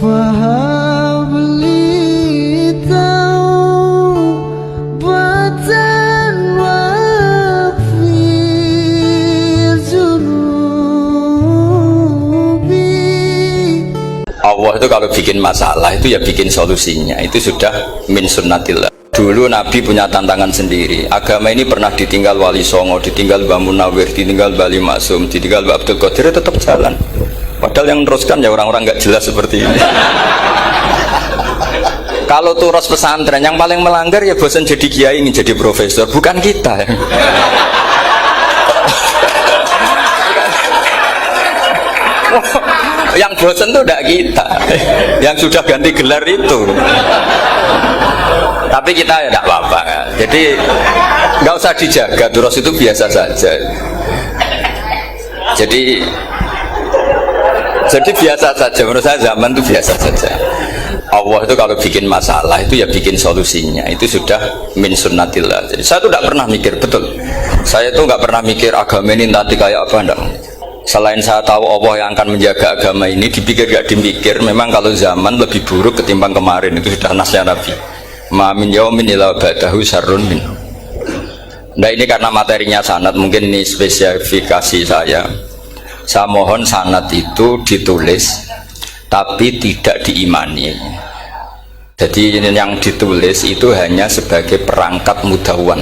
Faham tahu batan wafir junubi. Allah itu kalau bikin masalah itu ya bikin solusinya, itu sudah min sunnatillah. Dulu Nabi punya tantangan sendiri. Agama ini pernah ditinggal Wali Songo, ditinggal Mbah Munawir, ditinggal Bali Maksum, ditinggal Mbah Abdul Qadir, tetap jalan. Padahal yang meneruskan ya orang-orang nggak jelas seperti ini. Kalau turus pesantren yang paling melanggar ya bosan jadi kiai, ingin jadi profesor, bukan kita. Yang bosan tuh tidak kita, yang sudah ganti gelar itu. Tapi kita ya tidak apa-apa. Jadi nggak usah dijaga, turus itu biasa saja. Jadi biasa saja, menurut saya zaman itu biasa saja. Allah itu kalau bikin masalah itu ya bikin solusinya, itu sudah min sunnatillah. Jadi saya tuh tidak pernah mikir, betul. Saya tuh nggak pernah mikir agama ini nanti kayak apa, enggak. Selain saya tahu Allah yang akan menjaga agama ini, dipikir gak dipikir, memang kalau zaman lebih buruk ketimbang kemarin, itu sudah nasnya Nabi. Ma min yaumin illa ba'dahu syarrun min. Nah ini karena materinya sanad, mungkin ini spesifikasi saya. Saya mohon sanad itu ditulis tapi tidak diimani. Jadi yang ditulis itu hanya sebagai perangkat mudawwan.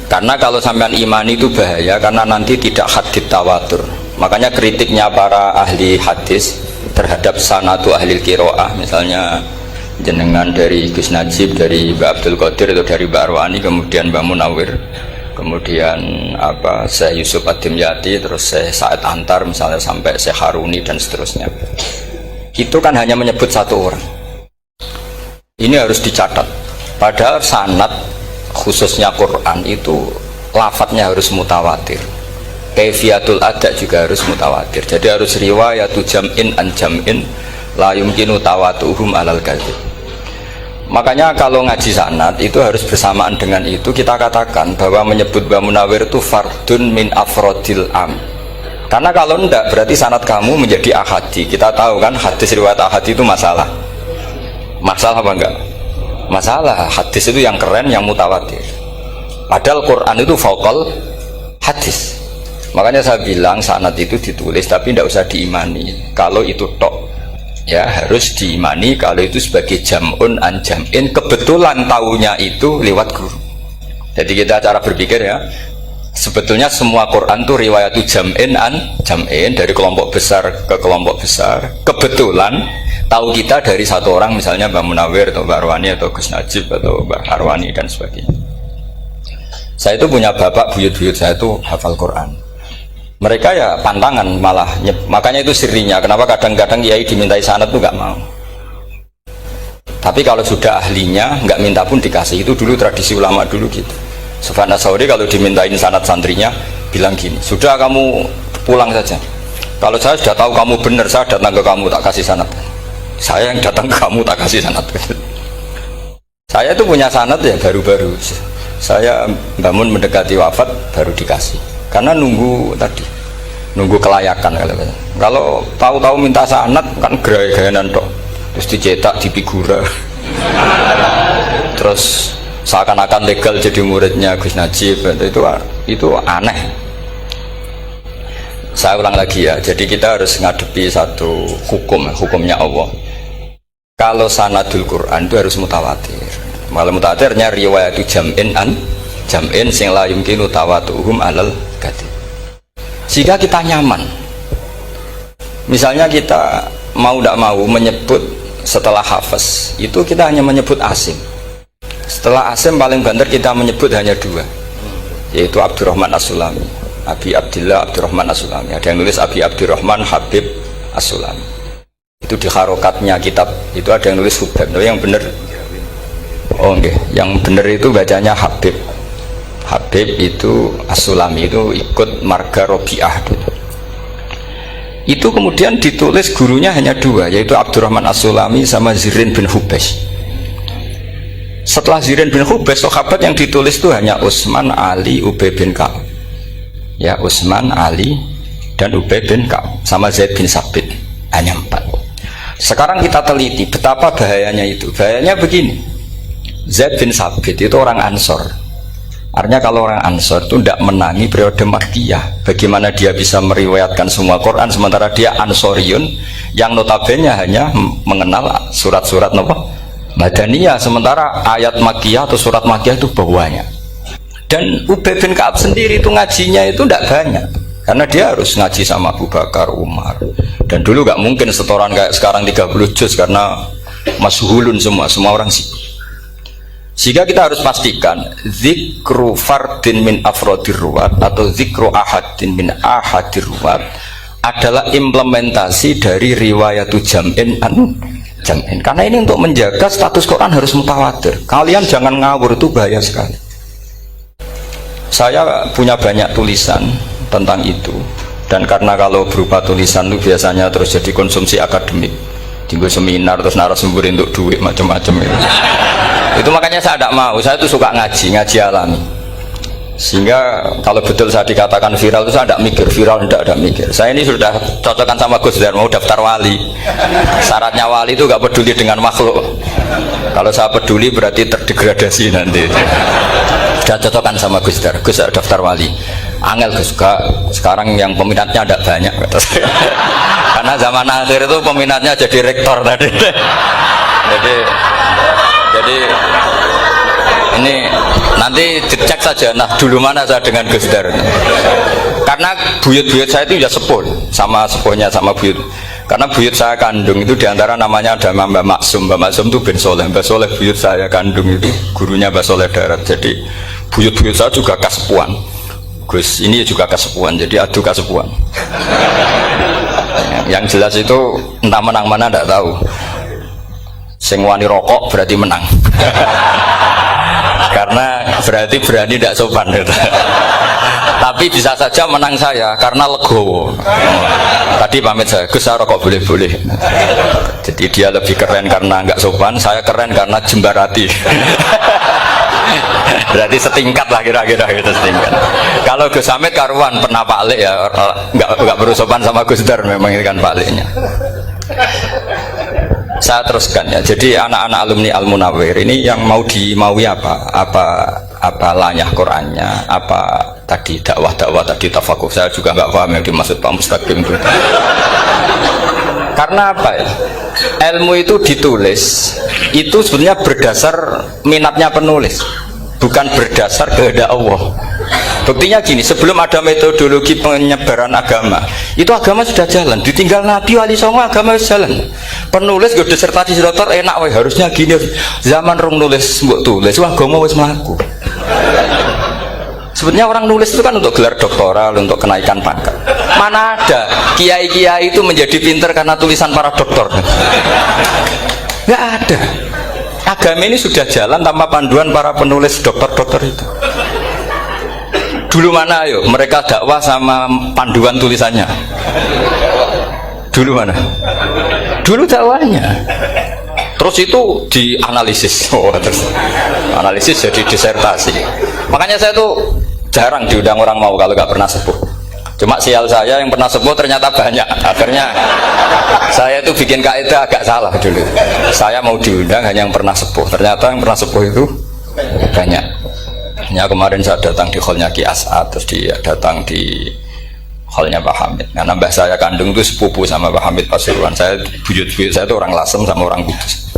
Karena kalau sampean imani itu bahaya, karena nanti tidak hadits tawatur. Makanya kritiknya para ahli hadis terhadap sanadu ahli qiraah, misalnya jenengan dari Gus Najib, dari Mbak Abdul Qadir atau dari Mbak Arwani, kemudian Mbak Munawir, kemudian Syekh Yusuf Ad-Dimyati, terus Syekh Sa'id Antar, misalnya sampai Syekh Haruni dan seterusnya. Itu kan hanya menyebut satu orang. Ini harus dicatat. Padahal sanad khususnya Quran itu lafadznya harus mutawatir. Kaifiyatul ada juga harus mutawatir. Jadi harus riwayatu jam'in an jam'in la yumkinu tawatuhum alal kadzib. Makanya kalau ngaji sanad itu harus bersamaan dengan itu kita katakan bahwa menyebut Mbah Munawir itu fardun min afrodil am. Karena kalau enggak berarti sanad kamu menjadi ahadi. Kita tahu kan hadis riwayat ahadi itu masalah. Masalah apa enggak? Masalah. Hadis itu yang keren, yang mutawatir. Padahal Quran itu fauqal hadis. Makanya saya bilang sanad itu ditulis tapi tidak usah diimani. Kalau itu tok ya harus diimani kalau itu sebagai jam'un an jam'in, kebetulan taunya itu lewat guru. Jadi kita cara berpikir ya, sebetulnya semua Quran itu riwayatu jam'in an jam'in, dari kelompok besar ke kelompok besar. Kebetulan tahu kita dari satu orang, misalnya Mbak Munawir atau Mbak Arwani atau Gus Najib atau Mbak Arwani dan sebagainya. Saya itu punya bapak, buyut-buyut saya itu hafal Quran. Mereka ya pantangan malah, makanya itu sirinya kenapa kadang-kadang kiai dimintai sanad tuh nggak mau. Tapi kalau sudah ahlinya nggak minta pun dikasih. Itu dulu tradisi ulama dulu gitu. Sufyan Ats-Tsauri kalau dimintain sanad santrinya bilang gini, sudah kamu pulang saja, kalau saya sudah tahu kamu benar, saya datang ke kamu tak kasih sanad. Saya yang datang ke kamu tak kasih sanad. Saya itu punya sanad ya baru-baru, saya bangun mendekati wafat baru dikasih. Karena nunggu tadi, nunggu kelayakan. Kalau tahu-tahu minta sanad kan gaya-gayanan dok, terus dicetak di figura, terus seakan-akan legal jadi muridnya Gus Najib. Itu aneh. Saya ulang lagi ya, jadi kita harus ngadepi satu hukumnya Allah. Kalau sanadul Quran itu harus mutawatir. Malah mutawatirnya riwayatu jam'in an jam'in sing la yumkinu tawatuhum alal kadzib. Sehingga kita nyaman. Misalnya kita mau tidak mau menyebut setelah hafaz itu kita hanya menyebut asim. Setelah asim paling banter kita menyebut hanya dua, yaitu Abdurrahman As-Sulami, Abi Abdillah Abdurrahman As-Sulami. Ada yang nulis Abi Abdurrahman Habib As-Sulami. Itu di harokatnya kitab itu ada yang nulis Hubab. Tapi yang benar, oh enggak, yang benar itu bacanya Habib. Habib itu As-Sulami itu ikut marga Robi'ah. Itu kemudian ditulis gurunya hanya dua, yaitu Abdurrahman As-Sulami sama Zirin bin Hubesh. Setelah Zirin bin Hubesh, sahabat yang ditulis itu hanya Utsman, Ali, Ubay bin Ka'ab. Ya, Utsman, Ali dan Ubay bin Ka'ab sama Zaid bin Sabit, hanya 4. Sekarang kita teliti betapa bahayanya itu. Bahayanya begini, Zaid bin Sabit itu orang Ansor. Artinya kalau orang Ansor itu tidak menangi periode Makkiyah. Bagaimana dia bisa meriwayatkan semua Quran sementara dia Ansoriun yang notabene hanya mengenal surat-surat Madaniyah, sementara ayat Makkiyah atau surat Makkiyah itu bawahnya. Dan Ubay bin Ka'ab sendiri itu ngajinya itu tidak banyak, karena dia harus ngaji sama Abu Bakar, Umar, dan dulu gak mungkin setoran kayak sekarang 30 juz karena masyhulun semua orang sih. Sehingga kita harus pastikan zikru fardin min afrodir ruwat atau zikru ahadin min ahadir ruwat adalah implementasi dari riwayatu jam'in jam'in, karena ini untuk menjaga status Quran harus mutawatir. Kalian jangan ngawur, itu bahaya sekali. Saya punya banyak tulisan tentang itu, dan karena kalau berupa tulisan itu biasanya terus jadi konsumsi akademik, tinggal seminar terus narasumber untuk duit macam-macam itu makanya saya tidak mau. Saya itu suka ngaji alami, sehingga kalau betul saya dikatakan viral itu saya tidak mikir viral, tidak mikir. Saya ini sudah cocokkan sama Gus Dar, mau daftar wali. Syaratnya wali itu gak peduli dengan makhluk. Kalau saya peduli berarti terdegradasi nanti. Sudah cocokkan sama Gus Dar, Gus daftar wali. Angel Gus, sekarang yang peminatnya ada banyak kata saya. Karena zaman akhir itu peminatnya jadi rektor tadi. Jadi ini nanti dicek saja. Nah dulu mana saya dengan Gus Dar, karena buyut-buyut saya itu ya sepuh sama sepuhnya sama buyut. Karena buyut saya kandung itu diantara namanya ada Mbak Maksum. Mbak Maksum itu bin Soleh. Mbak Soleh buyut saya kandung itu gurunya Mbak Soleh Darat. Jadi buyut-buyut saya juga kasepuan. Gus ini juga kasepuan, jadi adu kasepuan. Yang jelas itu entah menang mana tidak tahu. Sing wani rokok berarti menang. Karena berarti berani tidak sopan gitu. Tapi bisa saja menang saya karena legowo. Tadi pamit saya, Gus saya rokok boleh-boleh. Jadi dia lebih keren karena nggak sopan, saya keren karena jembarati. Berarti setingkat lah kira-kira gitu, setingkat. Kalau Gus Hamid karuan pernah Pak Lek ya, nggak berusopan sama Gus Dar, memang ini kan Pak Leknya. Saya teruskan ya. Jadi anak-anak alumni Al Munawwir ini yang maui apa lanyah Qurannya, apa tadi dakwah tadi tafakuh, saya juga nggak paham yang dimaksud Pak Mustaqim itu. Karena apa ya? Ilmu itu ditulis itu sebenarnya berdasar minatnya penulis, bukan berdasar kehendak Allah. Buktinya gini, sebelum ada metodologi penyebaran agama, itu agama sudah jalan. Ditinggal Nabi Wali Songo, agama sudah jalan. Penulis gue disertasi dokter enak, weh harusnya gini. Zaman rong nulis mbok tulis, wah agama wis mlaku. Sebetulnya orang nulis itu kan untuk gelar doktoral, untuk kenaikan pangkat. Mana ada kiai-kiai itu menjadi pinter karena tulisan para doktor? Nggak ada. Agama ini sudah jalan tanpa panduan para penulis dokter-dokter itu. Dulu mana ayo mereka dakwah sama panduan tulisannya? Dulu mana? Dulu dakwahnya. Terus itu dianalisis. Terus analisis jadi disertasi. Makanya saya tuh jarang diundang orang mau kalau nggak pernah sepuh. Cuma sial saya yang pernah sepuh ternyata banyak. Akhirnya saya itu bikin kaidah agak salah dulu. Saya mau diundang hanya yang pernah sepuh. Ternyata yang pernah sepuh itu banyak. Ya kemarin saya datang di hallnya Ki As'ad, terus dia datang di hallnya Pak Hamid. Karena mbah saya kandung itu sepupu sama Pak Hamid Pasuruan. Saya buyut-buyut saya itu orang Lasem sama orang Kudus.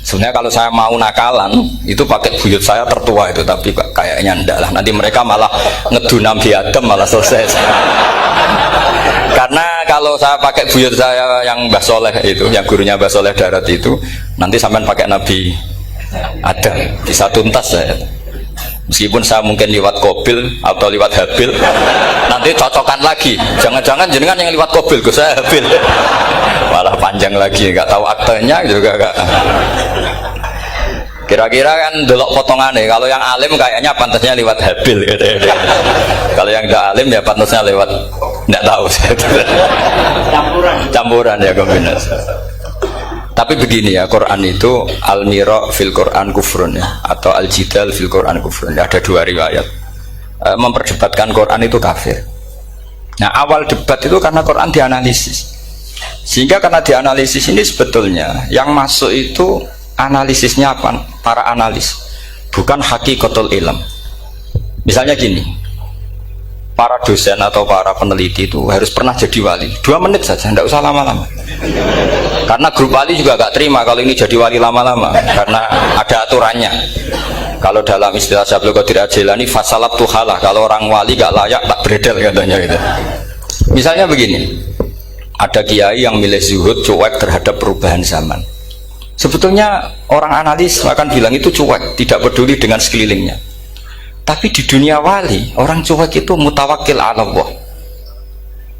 Sebenarnya kalau saya mau nakalan itu pakai buyut saya tertua itu, tapi kayaknya enggak lah. Nanti mereka malah ngedu Nabi Adam malah selesai. Karena kalau saya pakai buyut saya yang Mbah Soleh itu, yang gurunya Mbah Soleh Darat itu, nanti sampean pakai Nabi Adam bisa tuntas saya. Meskipun saya mungkin lewat Kobil atau lewat Habil, nanti cocokkan lagi. Jangan-jangan jenengan yang lewat Kobil, saya Habil. Malah panjang lagi, nggak tahu aktenya juga nggak. Kira-kira kan delok potongannya. Kalau yang alim kayaknya pantasnya lewat Habil. Gitu. Kalau yang nggak alim ya pantasnya lewat nggak tahu. Campuran ya kombinasi. Tapi begini ya, Quran itu al-mira fil Quran kufrun ya, atau al-jidal fil Quran kufrun. Ada dua riwayat. Memperdebatkan Quran itu kafir. Nah awal debat itu karena Quran dianalisis. Sehingga karena dianalisis ini sebetulnya yang masuk itu analisisnya apa? Para analis, bukan hakikatul ilm. Misalnya gini, para dosen atau para peneliti itu harus pernah jadi wali 2 menit saja, tidak usah lama-lama, karena grup wali juga gak terima kalau ini jadi wali lama-lama, karena ada aturannya. Kalau dalam istilah Syaikhul Qadir Al-Jilani, fasalat tuhalah, kalau orang wali gak layak tak beredel katanya gitu. Misalnya begini, ada kiai yang milih zuhud, cuek terhadap perubahan zaman. Sebetulnya orang analis akan bilang itu cuek, tidak peduli dengan sekelilingnya. Tapi di dunia wali, orang cuek itu mutawakkil ala Allah.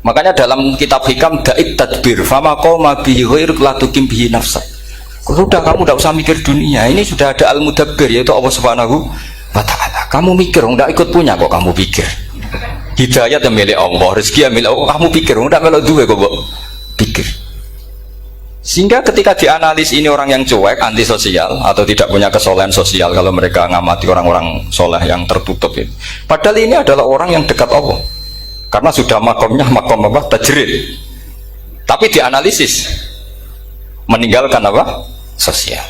Makanya dalam kitab hikam da'it tadbir fama qoma bihi ghairuk la tuqim bihi nafsak. Sudah, kamu tidak usah mikir dunia, ini sudah ada al-mudabbir, yaitu Allah Subhanahu wa ta'ala. Kamu mikir, tidak ikut punya kok kamu pikir. Hidayat yang milik Allah, rezeki yang milik Allah, kamu pikir, tidak melok duwe kok pikir. Sehingga ketika dianalisis ini orang yang cuek, antisosial atau tidak punya kesolehan sosial, kalau mereka ngamati orang-orang soleh yang tertutup itu, padahal ini adalah orang yang dekat Allah karena sudah makomnya makom apa? Tajrid. Tapi dianalisis meninggalkan apa? Sosial.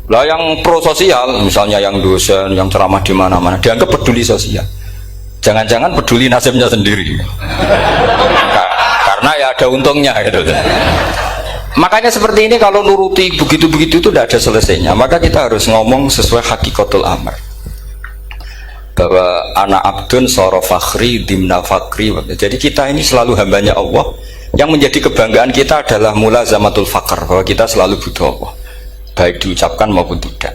Lah yang pro sosial, misalnya yang dosen, yang ceramah di mana-mana, dianggap peduli sosial. Jangan-jangan peduli nasibnya sendiri. Karena ya ada untungnya gitu. Makanya seperti ini kalau nuruti begitu-begitu itu tidak ada selesainya. Maka kita harus ngomong sesuai hakikatul amr, bahwa anak abdun soro fakhri dimna fakri. Jadi kita ini selalu hambanya Allah. Yang menjadi kebanggaan kita adalah mulazamatul fakr, bahwa kita selalu butuh Allah, baik diucapkan maupun tidak.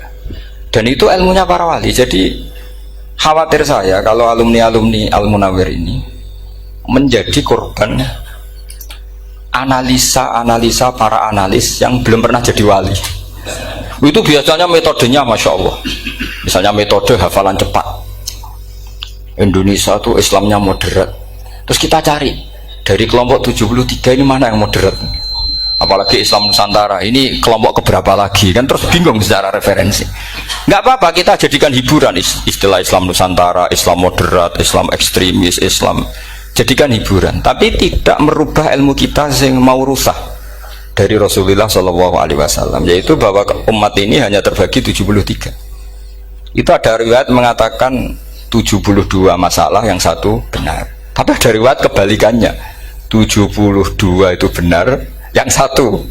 Dan itu ilmunya para wali. Jadi khawatir saya kalau alumni-alumni Al-Munawwir ini menjadi korban analisa para analis yang belum pernah jadi wali. Itu biasanya metodenya Masya Allah. Misalnya metode hafalan cepat. Indonesia tuh Islamnya moderat. Terus kita cari dari kelompok 73 ini mana yang moderat. Apalagi Islam Nusantara ini kelompok keberapa lagi, kan terus bingung secara referensi. Nggak apa-apa, kita jadikan hiburan istilah Islam Nusantara, Islam moderat, Islam ekstremis, Islam, jadikan hiburan, tapi tidak merubah ilmu kita yang mau rusak dari Rasulullah SAW, yaitu bahwa umat ini hanya terbagi 73. Itu ada riwayat mengatakan 72 masalah, yang satu benar. Tapi ada riwayat kebalikannya, 72 itu benar, yang satu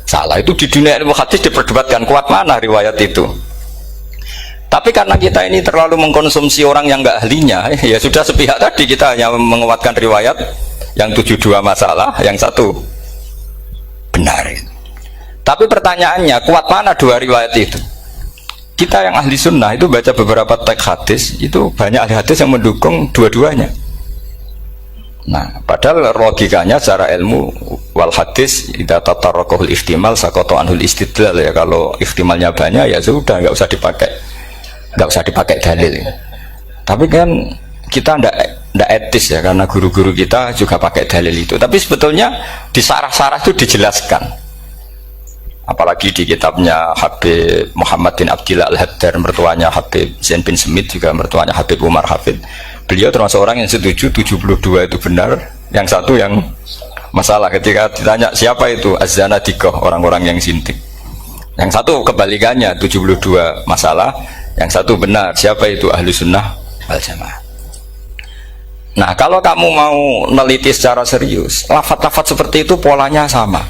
salah. Itu di dunia ilmu hadis diperdebatkan kuat mana riwayat itu. Tapi karena kita ini terlalu mengkonsumsi orang yang nggak ahlinya, ya sudah sepihak tadi, kita hanya menguatkan riwayat yang 72 masalah, yang satu benar. Tapi pertanyaannya, kuat mana dua riwayat itu? Kita yang ahli sunnah itu baca beberapa teks hadis, itu banyak ahli hadis yang mendukung dua-duanya. Nah, padahal logikanya secara ilmu wal hadis idza tatarraqul ihtimal saqata anhul istidlal, ya kalau ihtimalnya banyak ya sudah nggak usah dipakai dalil. Tapi kan kita ndak etis ya, karena guru-guru kita juga pakai dalil itu. Tapi sebetulnya di sarah-sarah itu dijelaskan. Apalagi di kitabnya Habib Muhammad bin Abdillah Al-Haddar, mertuanya Habib Zain bin Smith, juga mertuanya Habib Umar Hafid. Beliau termasuk orang yang setuju 72 itu benar, yang satu yang masalah. Ketika ditanya siapa itu Az-Zanadiqah, orang-orang yang sintik. Yang satu kebalikannya, 72 masalah, yang satu benar, siapa itu ahlu sunnah wal jamaah. Nah, kalau kamu mau neliti secara serius, lafaz-lafaz seperti itu polanya sama.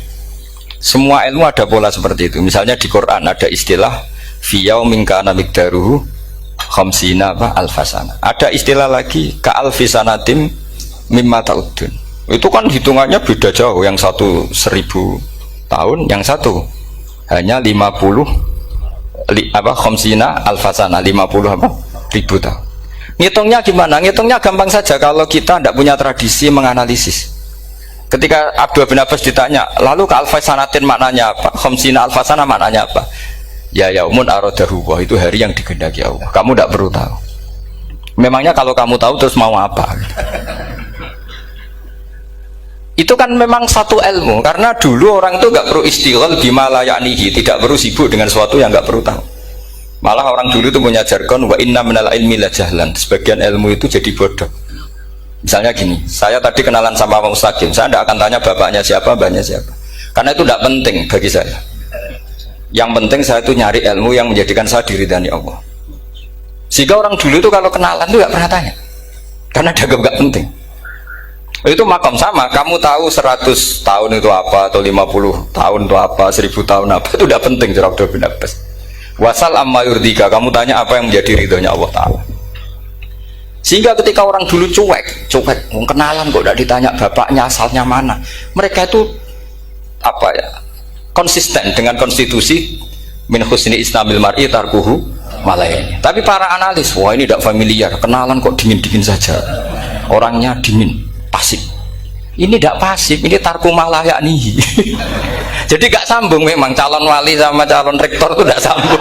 Semua ilmu ada pola seperti itu. Misalnya di Quran ada istilah fi yaumin kana miqdaruhu khamsina alfasana. Ada istilah lagi ka alfisanatim mimma ta'udun. Itu kan hitungannya beda jauh, yang satu 1000 tahun, yang satu hanya 50 khamsina alfasana, 50 ribu tahun. Ngitungnya gimana? Ngitungnya gampang saja kalau kita tidak punya tradisi menganalisis. Ketika Abdul bin Abbas ditanya, lalu ke alfasanatin maknanya apa? Khamsina alfasana maknanya apa? Ya yaumun aradahu, itu hari yang dikehendaki Allah. Kamu tidak perlu tahu. Memangnya kalau kamu tahu terus mau apa? Itu kan memang satu ilmu, karena dulu orang itu nggak perlu istighal bima la ya'nihi, tidak perlu sibuk dengan sesuatu yang nggak perlu tahu. Malah orang dulu itu punya jargon wa inna minal ilmi la jahlan, sebagian ilmu itu jadi bodoh. Misalnya gini, saya tadi kenalan sama Pak Mustaqim, saya tidak akan tanya bapaknya siapa, mbaknya siapa. Karena itu tidak penting bagi saya. Yang penting saya itu nyari ilmu yang menjadikan saya diridani Allah. Sehingga orang dulu itu kalau kenalan itu nggak pernah tanya, karena dianggap nggak penting. Itu makam sama, kamu tahu 100 tahun itu apa, atau 50 tahun itu apa, 1000 tahun apa, itu tidak penting. Jarak bin Abbas. Wasal amma yurdika, kamu tanya apa yang menjadi ridhonya Allah Ta'ala. Sehingga ketika orang dulu cuek, kenalan kok tidak ditanya bapaknya asalnya mana, mereka itu apa ya, konsisten dengan konstitusi min husni islamil mar'i tarkuhu malayani. Tapi para analis, wah ini tidak familiar, kenalan kok dingin-dingin saja, orangnya dingin, pasif. Ini tidak pasif, ini tarku malayani. Jadi gak sambung memang calon wali sama calon rektor itu tidak sambung.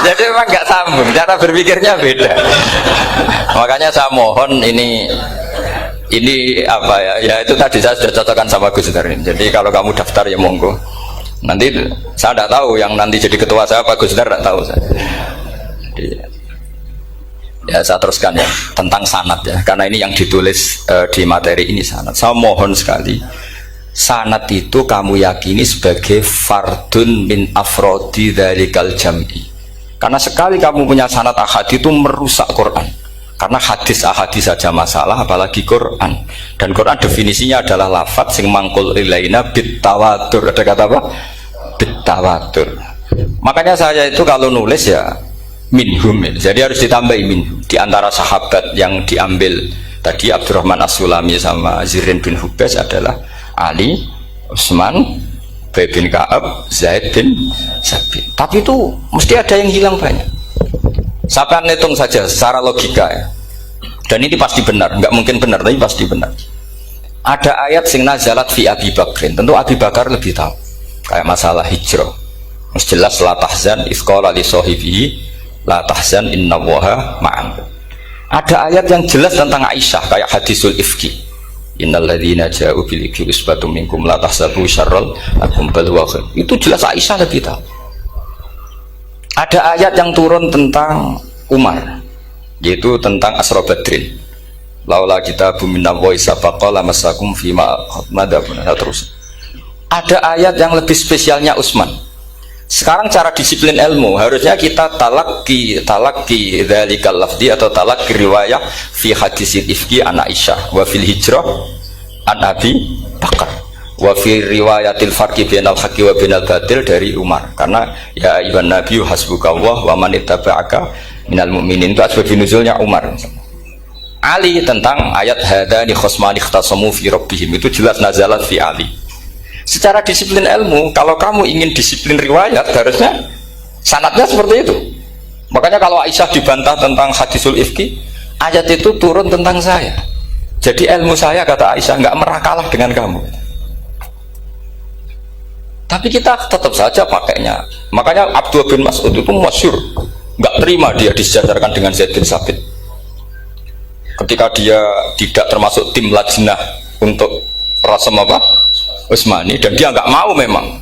Jadi memang gak sambung, cara berpikirnya beda. Makanya saya mohon ini apa ya? Ya itu tadi saya sudah cocokkan sama Gus Dar ini. Jadi kalau kamu daftar ya monggo. Nanti saya tidak tahu yang nanti jadi ketua saya Pak Gus Dar, tidak tahu saya. Jadi, ya saya teruskan ya tentang sanad ya, karena ini yang ditulis di materi ini sanad. Saya mohon sekali, sanad itu kamu yakini sebagai fardun min afrodi dzalikal jam'i. Karena sekali kamu punya sanad ahad itu merusak Quran. Karena hadis ahadis saja masalah, apalagi Quran. Dan Quran definisinya adalah lafadz sing mangkul ilaina bit tawatur. Ada kata apa? Bit tawatur. Makanya saya itu kalau nulis ya minhum, jadi harus ditambahi minhum. Di antara sahabat yang diambil tadi Abdurrahman As-Sulami sama Zirin bin Hubes adalah Ali, Utsman, Ubay bin Ka'ab, Zaid bin Sabit. Tapi itu mesti ada yang hilang banyak. Saya hitung saja secara logika ya. Dan ini pasti benar, nggak mungkin benar tapi pasti benar. Ada ayat sing nazalat fi Abi Bakrin, tentu Abi Bakar lebih tahu. Kayak masalah hijrah. Mesti jelas la tahzan isqala li sahibihi la tahzan innallaha ma'an. Ada ayat yang jelas tentang Aisyah kayak hadisul ifki. Innalladzina ja'u bil ifki usbatum minkum la tahsabu syarral lakum bal huwa khair. Itu jelas Aisyah lebih tahu. Ada ayat yang turun tentang Umar, yaitu tentang Asra Badrin. Laula kitabum minallahi sabaqa lamassakum fima madabun. Terus ada ayat yang lebih spesialnya Utsman. Sekarang cara disiplin ilmu harusnya kita talaki dzalikal lafzi atau talaki riwayah fi hadisil ifki an Aisyah wa fil hijrah an Abi Bakar wa fi riwayatil farqi bainal haqqi wa bainal batil dari Umar. Karena ya ayyuhan nabiyyu hasbukallah wa man ittaba'aka minal mu'minin, itu asbab nuzulnya Umar. Ali tentang ayat hadani khosmani ikhtasamu fi rabbihim, itu jelas nazalat fi Ali. Secara disiplin ilmu, kalau kamu ingin disiplin riwayat, harusnya sanadnya seperti itu. Makanya kalau Aisyah dibantah tentang hadisul ifki, ayat itu turun tentang saya. Jadi ilmu saya, kata Aisyah, nggak merah kalah dengan kamu. Tapi kita tetap saja pakainya. Makanya Abdullah bin Mas'ud itu masyhur, nggak terima dia disejajarkan dengan Zaid bin Sabit. Ketika dia tidak termasuk tim lajnah untuk rasam apa? Utsmani, dan dia nggak mau memang.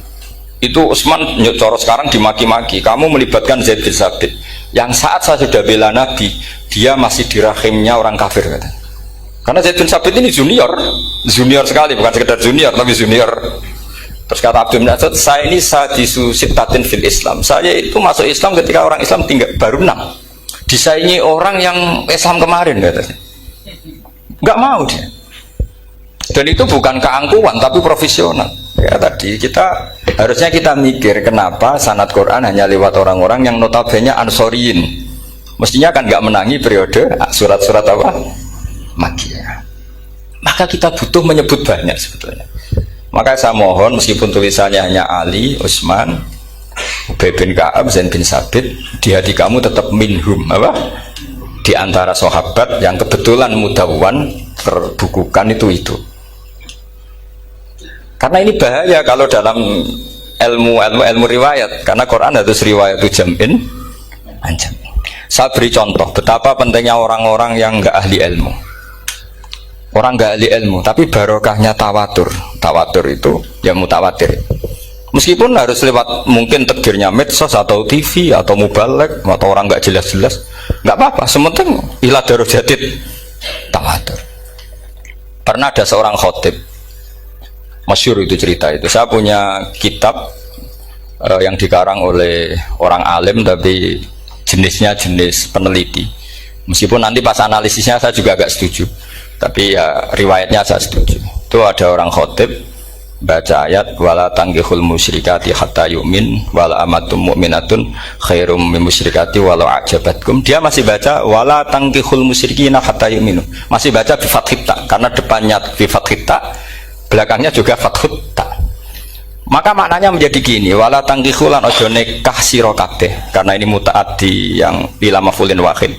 Itu Utsman coro sekarang dimaki-maki, kamu melibatkan Zaid bin Sabit yang saat saya sudah bela Nabi, dia masih di rahimnya orang kafir, kata. Karena Zaid bin Sabit ini junior sekali, bukan sekedar junior tapi junior. Terus kata Abdul Nasir, saya ini sadisu sittatin fil Islam, saya itu masuk Islam ketika orang Islam tinggal baru 6, disaingi orang yang Islam kemarin, katanya. Nggak mau dia. Dan itu bukan keangkuhan tapi profesional. Ya tadi harusnya kita mikir kenapa sanad Quran hanya lewat orang-orang yang notabene ansoriyin. Mestinya kan nggak menangi periode surat-surat apa? Makkiyah. Maka kita butuh menyebut banyak sebetulnya. Maka saya mohon meskipun tulisannya hanya Ali, Utsman, Ubay bin Ka'ab, Zaid bin Sabit, di hati kamu tetap minhum apa? Di antara sahabat yang kebetulan mudawwan terbukukan itu. Karena ini bahaya kalau dalam ilmu riwayat, karena Quran harus riwayat itu jam'in anjam. Saya beri contoh betapa pentingnya orang-orang yang nggak ahli ilmu. Orang nggak ahli ilmu, tapi barokahnya tawatur. Tawatur itu ya mutawatir. Meskipun harus lewat mungkin takdirnya medsos atau TV atau mubalek atau orang nggak jelas-jelas, nggak apa-apa. Sementing ila darajatid tawatur. Pernah ada seorang khotib Masyhur itu cerita itu. Saya punya kitab yang dikarang oleh orang alim tapi jenisnya jenis peneliti. Meskipun nanti pas analisisnya saya juga agak setuju, tapi ya riwayatnya saya setuju. Itu ada orang khotib baca ayat wala tangkihul musyrikati hatta yu'min wala amatum mu'minatun khairum min musyrikati walau ajabatkum. Dia masih baca wala tangkihul musyrikina hatta yu'minu. Masih baca bi fathit ta karena depannya bi fathit ta, belakangnya juga fathut ta. Maka maknanya menjadi gini, wala tangkihu lan ojo nikah sira kabeh, karena ini mutaaddi yang bila mafulin wahid.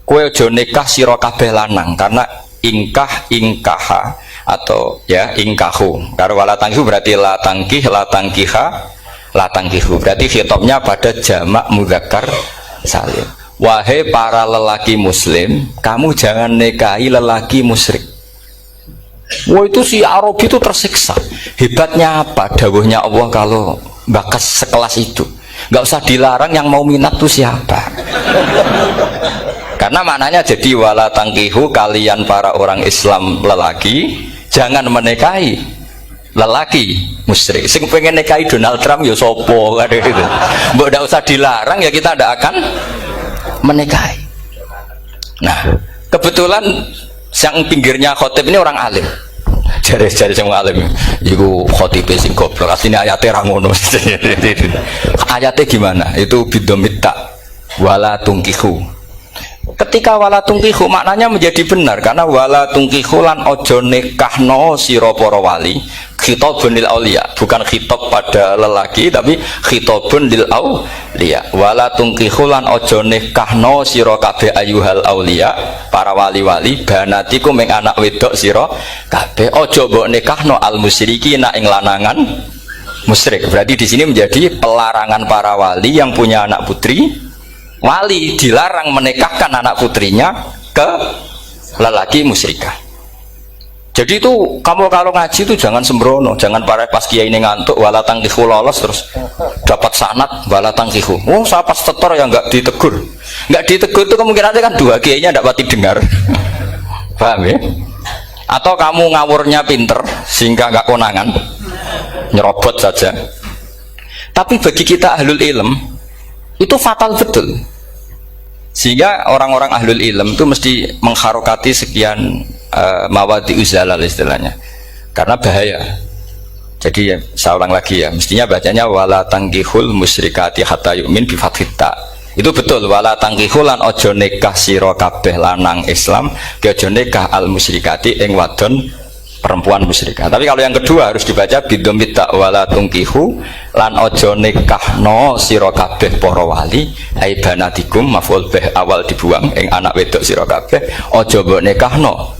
Kowe ojo nikah sira kabeh lanang, karena ingkaha atau ya ingkahu. Karena wala tangkihu berarti la tangkih, la tangkiha, la tangkihu. Berarti khitabnya pada jamak mudzakkar salim. Wahai para lelaki muslim, kamu jangan nikahi lelaki musyrik. Wah, itu si Arabi itu tersiksa. Hebatnya apa? Dawuhnya Allah kalau bakas sekelas itu nggak usah dilarang, yang mau minat tuh siapa? Karena maknanya jadi wala tangkihu, kalian para orang Islam lelaki jangan menikahi lelaki musyrik. Sing pengen nikahi Donald Trump ya sopo kan gitu. Mbok nggak usah dilarang ya kita tidak akan menikahi. Nah, kebetulan yang pinggirnya khotib ini orang alim. Jari-jari semua alim. Iku khotib sing goblok. Asline ayate ra ngono. Ayatnya gimana? Itu bidomita wala tungkihu. Ketika wala tungkihu maknanya menjadi benar, karena wala tungkihu lan ojo nikahno sira para wali, khitabun lil auliya, bukan khitab pada lelaki tapi khitabun lil auliya. Wala tungkihu lan ojo nikahno sira kabeh ayuhal auliya, para wali-wali, banatiku ming anak wedok sira kabeh, ojo mbok nikahno al musyrikina ing lanangan musyrik. Berarti di sini menjadi pelarangan para wali yang punya anak putri. Wali dilarang menikahkan anak putrinya ke lelaki musyrikah. Jadi itu kamu kalau ngaji itu jangan sembrono, jangan pas kiai ini ngantuk wala tangkihu lolos terus dapat sanad wala tangkihu. Oh, saya pas setor yang nggak ditegur itu kemungkinan kan dua kiainya tidak pati dengar. Paham ya? Atau kamu ngawurnya pinter sehingga nggak konangan, nyerobot saja. Tapi bagi kita ahlul ilm itu fatal betul, sehingga orang-orang ahlul ilm itu mesti mengharokati sekian mawadi uzalal istilahnya, karena bahaya. Jadi ya, saya ulang lagi ya, mestinya bacanya wala tangkihul musyrikati hatta yu'min bi fathita. Itu betul, wala tangkihul lan ojo nikah sira kabeh lanang Islam ke ojo nikah al musyrikati ing wadon perempuan musyrikah. Tapi kalau yang kedua harus dibaca bidomit wala tungkihu lan ojo nikahno sira kabeh para wali ai banatikum maf'ul bih awal dibuang ing anak wedok sira kabeh ojo mbok nikahno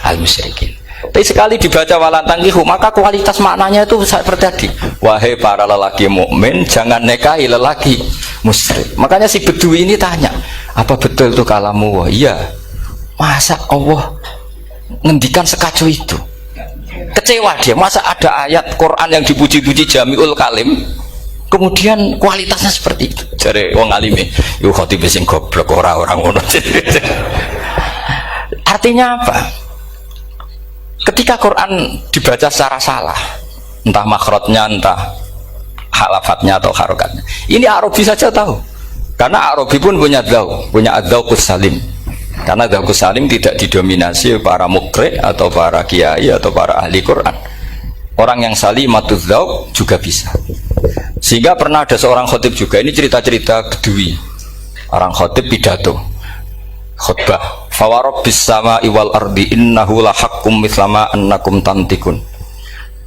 al musyrikin. Tapi sekali dibaca wala tangkihu maka kualitas maknanya itu seperti tadi, wahai para lelaki mukmin jangan nikahi lelaki musyrik. Makanya si Bedui ini tanya, apa betul itu kalamu? Iya. Masa Allah ngendikan sekacau itu? Kecewa dia, masa ada ayat Quran yang dipuji-puji jami'ul kalim kemudian kualitasnya seperti itu. Jare wong alime yo khotib sing goblok orang ngono. Artinya apa? Ketika Quran dibaca secara salah, entah makhrajnya, entah halafatnya atau harokatnya, ini Arabi saja tahu, karena Arabi pun punya adzauqus salim. Karena dzauqus salim tidak didominasi para mukri atau para kiai atau para ahli Quran. Orang yang salimatuz dzauq juga bisa. Sehingga pernah ada seorang khotib juga, ini cerita-cerita Bedui. Orang khotib pidato khutbah, fawarabbis samai wal ardi innahu lahaqqum mithlama annakum tantikun.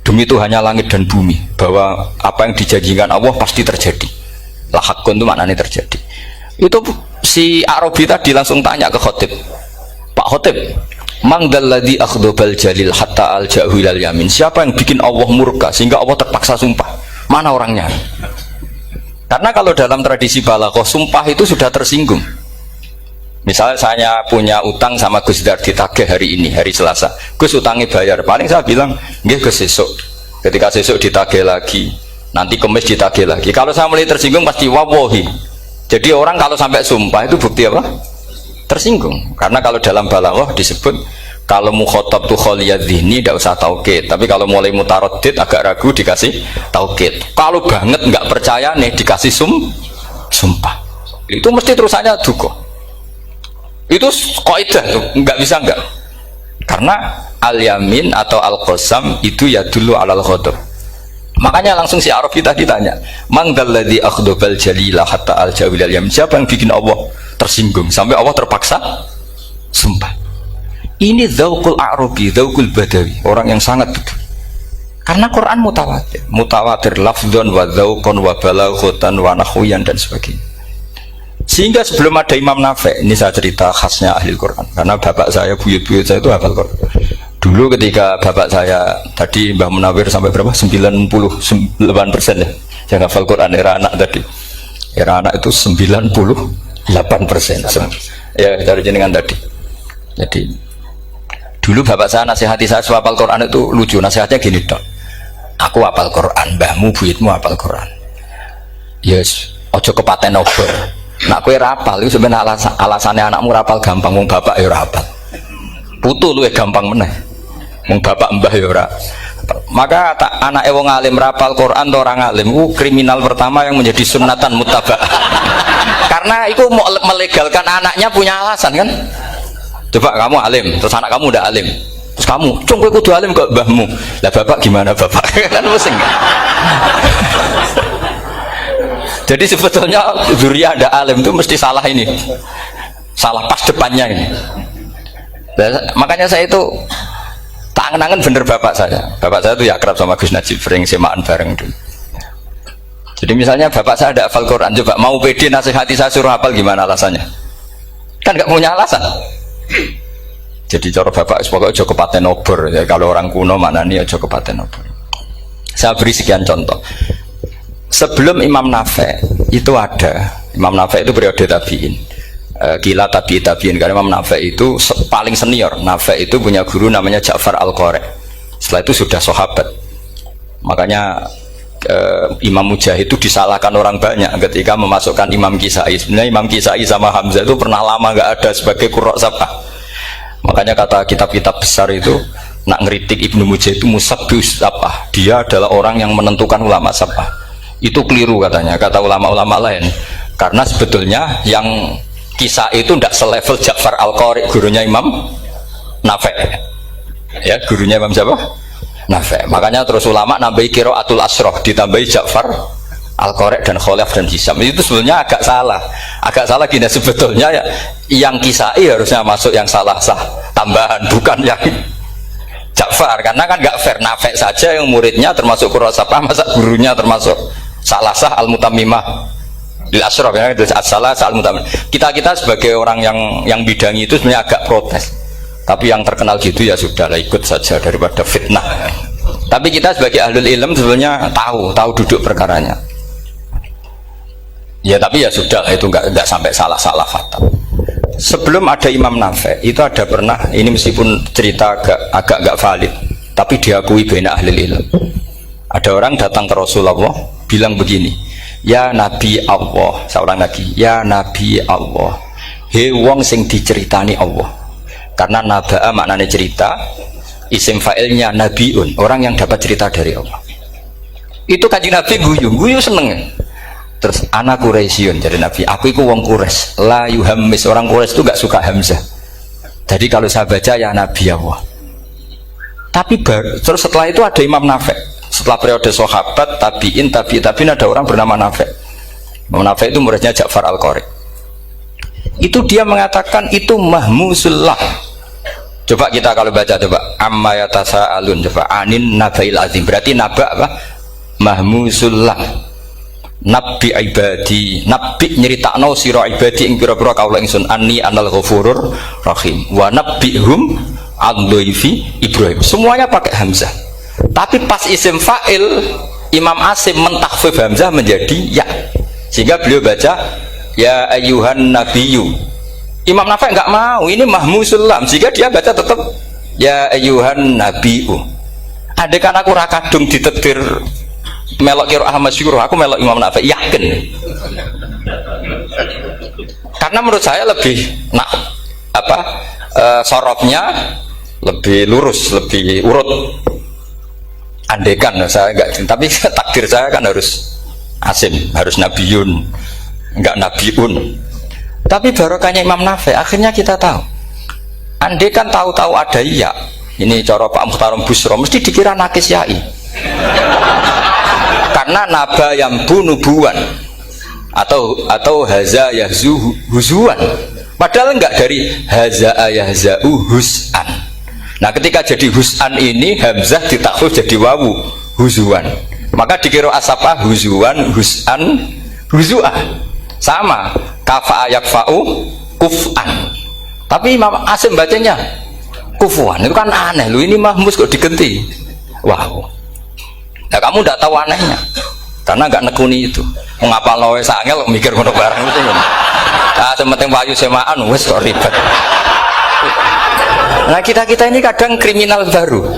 Demi Tuhannya langit dan bumi, bahwa apa yang dijanjikan Allah pasti terjadi. Lahaqqun itu maknanya terjadi. Itu si Arabi tadi langsung tanya ke khotib, Pak khotib, mangdalladzi akhdobal jalil hatta al-ja'hu ilal yamin, siapa yang bikin Allah murka sehingga Allah terpaksa sumpah? Mana orangnya? Karena kalau dalam tradisi balaghah sumpah itu sudah tersinggung. Misalnya saya punya utang sama Gus Dar ditagih hari ini, hari Selasa, Gus utangnya bayar, paling saya bilang nggih Gus sesuk. Ketika sesuk ditagih lagi, nanti Kamis ditagih lagi. Kalau saya mulai tersinggung pasti wawahi. Jadi orang kalau sampai sumpah itu bukti apa? Tersinggung. Karena kalau dalam balaghah disebut Kalau mukhotob tuh kholiyat dzihni tidak usah taukid, tapi kalau mulai mutaroddid agak ragu dikasih taukid. Kalau banget nggak percaya nih dikasih sumpah. Itu mesti terusannya duko. Itu kaidah tuh, nggak bisa nggak. Karena al-yamin atau al-qasam itu ya dulu alal khotob. Makanya langsung si Arabi tadi tanya, "Man dzalladzi akhdabal jalila hatta al-jawil al-yamin?" Siapa yang bikin Allah tersinggung sampai Allah terpaksa sumpah? Ini dzauqul a'rabi, dzauqul badawi, orang yang sangat betul. Karena Quran mutawatir lafdzon wa dzauqon wa balaghatan wa nahwiyan dan sebagainya. Sehingga sebelum ada Imam Nafi', ini saya cerita khasnya ahli Quran, karena bapak saya, buyut-buyut saya itu hafal Quran. Dulu ketika bapak saya tadi Mbah Munawir sampai berapa? 98% ya. Yang hafal Quran era anak tadi. Era anak itu 98%. Ya, dari jenengan tadi. Jadi dulu bapak saya nasihati saya hafal Quran itu lucu, nasihatnya gini dok, aku hafal Quran, mbahmu buyutmu hafal Quran, yes, ojo kepaten obor, nak kue rapal itu sebenarnya alasannya anakmu rapal gampang, wong bapak ya rapal, putu lu gampang meneh, wong bapak mbah ya ora. Maka anak wong alim rapal Quran atau orang alim, kriminal pertama yang menjadi sunatan muttaba. Karena itu melegalkan anaknya punya alasan kan. Coba kamu alim, terus anak kamu udah alim, terus kamu, cung kowe kudu alim kok mbahmu. Lah bapak gimana bapak? Kan pusing. Jadi sebetulnya dzurriyyah ada alim itu mesti salah ini, salah pas depannya ini. Makanya saya itu tak angen-angen bener bapak saya. Bapak saya itu ya akrab sama Gus Najib, sering semaan bareng dulu. Jadi misalnya bapak saya ada hafal Quran, coba mau pede nasihati saya suruh hafal gimana alasannya? Kan nggak punya alasan. Jadi cara bapak pokoknya ojo kepaten obor ya, kalau orang kuno mana nih ojo kepaten obor. Saya beri sekian contoh. Sebelum Imam Nafi' itu ada, Imam Nafi' itu periode tabi'in, gila tabi'in, karena Imam Nafi' itu paling senior. Nafi' itu punya guru namanya Ja'far Al-Qari. Setelah itu sudah sahabat. Makanya Imam Mujahid itu disalahkan orang banyak ketika memasukkan Imam Kisai. Sebenarnya Imam Kisai sama Hamzah itu pernah lama nggak ada sebagai qurra sab'ah. Makanya kata kitab-kitab besar itu nak ngeritik Ibnu Mujahid itu musabbih sab'ah. Dia adalah orang yang menentukan ulama sab'ah. Itu keliru katanya, kata ulama-ulama lain. Karena sebetulnya yang Kisai itu tidak selevel Ja'far Al-Qari, gurunya Imam Nafi'. Ya, gurunya Imam siapa? Nafi'. Makanya terus ulama nambahi qiraatul asroh, ditambahi Ja'far Al-Qari dan Khalaf dan Hisam. Itu sebenarnya agak salah gini sebetulnya ya, yang Kisai harusnya masuk yang salah sah tambahan, bukan yang Ja'far, karena kan nggak fair. Nafi' saja yang muridnya termasuk qurra sab'ah, masa gurunya termasuk salah sah al-mutammimah lil asroh ya, as-salah sah al-mutammimah. Kita sebagai orang yang bidangi itu sebenarnya agak protes. Tapi yang terkenal gitu ya sudahlah, ikut saja daripada fitnah. Tapi kita sebagai ahlul ilm sebenarnya tahu duduk perkaranya. Ya tapi ya sudah, itu nggak sampai salah fatal. Sebelum ada Imam Nafi' itu ada pernah, ini meskipun cerita agak nggak valid, tapi diakui baina ahlul ilm. Ada orang datang ke Rasulullah bilang begini, ya Nabi Allah, seorang lagi, ya Nabi Allah, he wong sing diceritani Allah. Karena naba'a maknanya cerita, isim fa'ilnya nabiun, orang yang dapat cerita dari Allah. Itu kanjeng Nabi guyu seneng. Terus anak Quraisyun, jadi Nabi, aku itu wong Quraisy, la yuhammis, orang Quraisy itu gak suka hamzah. Jadi kalau saya baca ya Nabi Allah. Tapi terus setelah itu ada Imam Nafi'. Setelah periode sahabat, tabi'in ada orang bernama Nafi'. Imam Nafi' itu muridnya Ja'far Al-Qari. Itu dia mengatakan itu mahmusullah. Coba kita kalau baca coba amma yatasaalun, coba anin nabail azim, berarti naba apa? Mahmusullah. Nabi ibadi, nabi nyeritakno sira ibadi ing pira-pira kaula ingsun anni anal ghafurur rahim wa nabbihum ad-dhaifi Ibrahim. Semuanya pakai hamzah. Tapi pas isim fa'il Imam Asim mentakhfif hamzah menjadi ya. Sehingga beliau baca ya ayyuhan nabiyyu. Imam Nafi' enggak mau, ini mahmusul lam, sehingga dia baca tetap ya ayyuhan nabiyyu. Andai kan aku ra kadung ditetir melok qiraah masyhur, aku melok Imam Nafi', yakin. Karena menurut saya lebih sorotnya lebih lurus, lebih urut. Andekan saya enggak, tapi takdir saya kan harus Asim, harus Nabiun, enggak Nabiun. Tapi barokahnya Imam Nafi, akhirnya kita tahu. Andekan tahu-tahu ada iya, ini cara Pak Muhtarom Busro, mesti dikira nakis yai. Karena naba yang bunubuan atau haza yahzu huzuan. Padahal enggak dari haza yahza'u hus'an. Nah ketika jadi hus'an ini hamzah ditakhfif jadi wawu huzuan. Maka dikira asapa huzuan hus'an huzu'an. Sama kafa yakfa'u kuf'an. Tapi Imam Asim bacanya kufuan. Itu kan aneh lu, ini mahmus kok digenti. Wow. Nah kamu enggak tahu anehnya. Karena enggak nekuni itu. Mengapa lawe sangel mikir ngono barang itu. Ah sementing wayu semaan wis kok ribet. Nah kita ini kadang kriminal baru.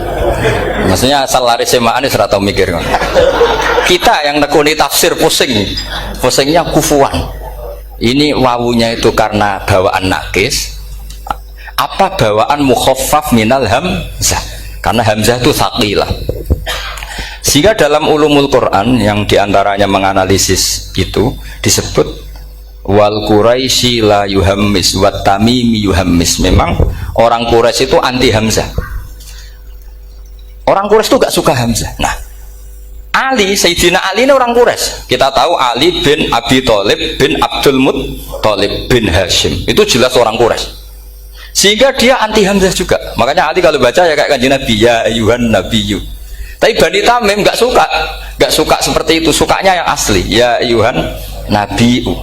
Maksudnya asal lari semaan wis ora tau mikir ngono. Kita yang nekuni tafsir pusingnya kufuan. Ini wawunya itu karena bawaan nakis. Apa bawaan mukhaffaf minal hamzah? Karena hamzah itu tsaqilah. Sehingga dalam ulumul Quran yang diantaranya menganalisis itu disebut wal Quraisy la yuhammis wat tamimi yuhammis. Memang orang Quraisy itu anti hamzah. Orang Quraisy itu gak suka hamzah. Nah, Ali, Sayyidina Ali ini orang Quraisy. Kita tahu Ali bin Abi Thalib bin Abdul Muttalib bin Hashim. Itu jelas orang Quraisy. Sehingga dia anti hamzah juga. Makanya Ali kalau baca ya kayak Kanjeng Nabi, ya ayyuhan nabiyyu. Tapi Bani Tamim nggak suka seperti itu, sukanya yang asli, ya ayyuhan nabiyyu.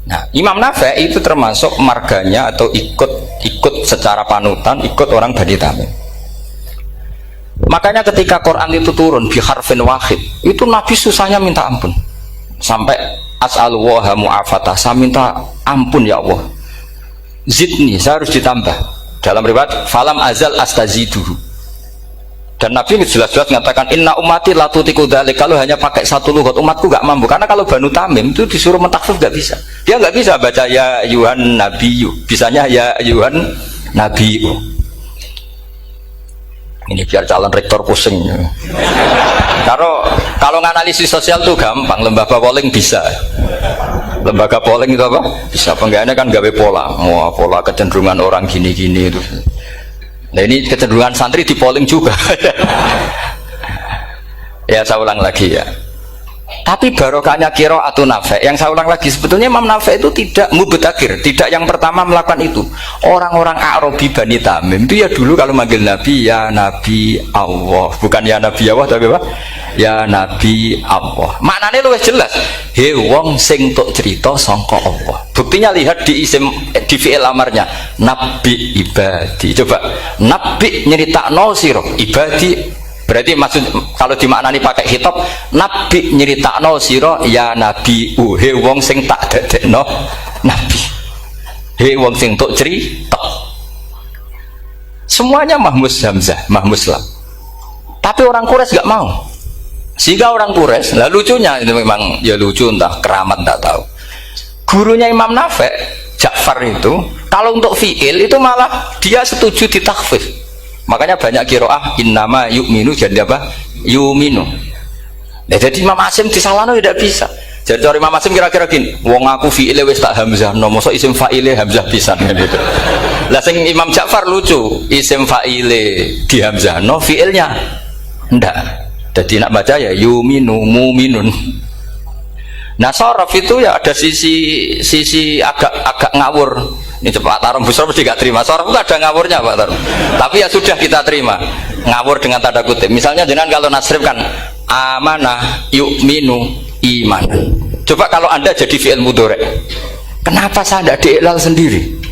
Nah, Imam Nafi itu termasuk marganya atau ikut secara panutan, ikut orang Bani Tamim. Makanya ketika Quran itu turun bi harfin wahid, itu Nabi susahnya minta ampun. Sampai as'alullaha mu'afatah, saya minta ampun ya Allah. Zidni, saya harus ditambah. Dalam riwayat falam azal astaziduhu. Dan Nabi jelas-jelas mengatakan inna ummati la tutiku dzalik. Kalau hanya pakai satu lughat umatku gak mampu. Karena kalau Banu Tamim itu disuruh mentakhfif gak bisa. Dia gak bisa baca ya ayyuhan nabiyyu. Bisanya ya ayyuhan nabiyyu. Ini biar calon rektor pusing. Kalau nganalisis sosial tuh gampang, lembaga polling bisa. Lembaga polling itu apa? Bisa. Penggawaannya kan gawe pola. Wah, pola kecenderungan orang gini-gini itu. Nah ini kecenderungan santri di polling juga. Ya saya ulang lagi ya. Tapi barokahnya qiraatun Nafi. Yang saya ulang lagi, sebetulnya Imam Nafi itu tidak mubtagir, tidak yang pertama melakukan itu. Orang-orang Arabi Bani Tamim itu ya dulu kalau manggil Nabi ya Nabi Allah, bukan ya Nabi Allah tapi apa? Ya Nabi Allah. Maknanya luwih jelas. He wong sing tok cerita sangka Allah. Buktinya lihat di fi'il amarnya Nabi ibadi. Coba Nabi nyeritakno sira ibadi. Berarti maksud kalau dimaknani pakai khitab Nabi nyeritakno sira ya Nabi he wong sing tak dadekno Nabi. He wong sing tok cerita. Semuanya mahmus hamzah, mahmus lam. Tapi orang Quraisy gak mau. Sehingga orang Quraisy, lah lucunya itu memang ya lucu entah keramat tak tahu. Gurunya Imam Nafi, Ja'far itu, kalau untuk fi'il itu malah dia setuju ditakhfif. Makanya banyak qiraah innama yu'minu jadi apa? Yu'minu. Nah, jadi Imam Asim disalahno tidak bisa. Jadi cara Imam Asim kira-kira gini, wong aku fi'ile wis tak hamzah, no mosok isim fa'ile hamzah pisan gitu. Lah sing Imam Ja'far lucu, isim fa'ile di hamzah, no fi'ilnya ndak. Jadi nak baca ya yuminu muminun. Nah sorof itu ya ada sisi agak ngawur. Ini Pak Tarum Busro mesti gak terima. Sorof itu ada ngawurnya Pak Tarum. Tapi ya sudah kita terima. Ngawur dengan tanda kutip. Misalnya jangan kalau nasrif kan amanah yu'minu iman. Coba kalau anda jadi fi'il mudhari. Kenapa saya tidak diiklal sendiri?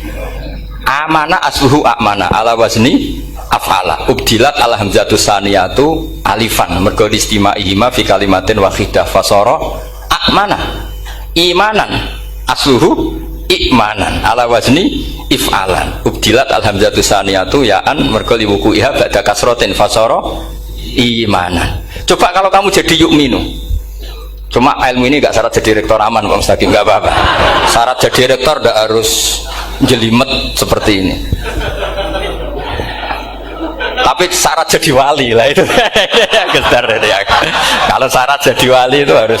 Amanah asluhu amana ala wazni af'ala ubdilat ala hamzatu saniyatu alifan mergo istimaihima fi kalimatin wahidah fasara amana imanan asluhu imanan ala wazni if'alan ubdilat al hamzatu saniyatu ya'an mergo liwuku'iha ba'da kasratin fasara imanan. Coba kalau kamu jadi yu'minu, cuma ilmu ini gak syarat jadi rektor aman Pak Mustaqim, gak apa-apa. Syarat jadi rektor gak harus jelimet seperti ini. Tapi syarat jadi wali lah itu. Gedar ya. Kalau syarat jadi wali itu harus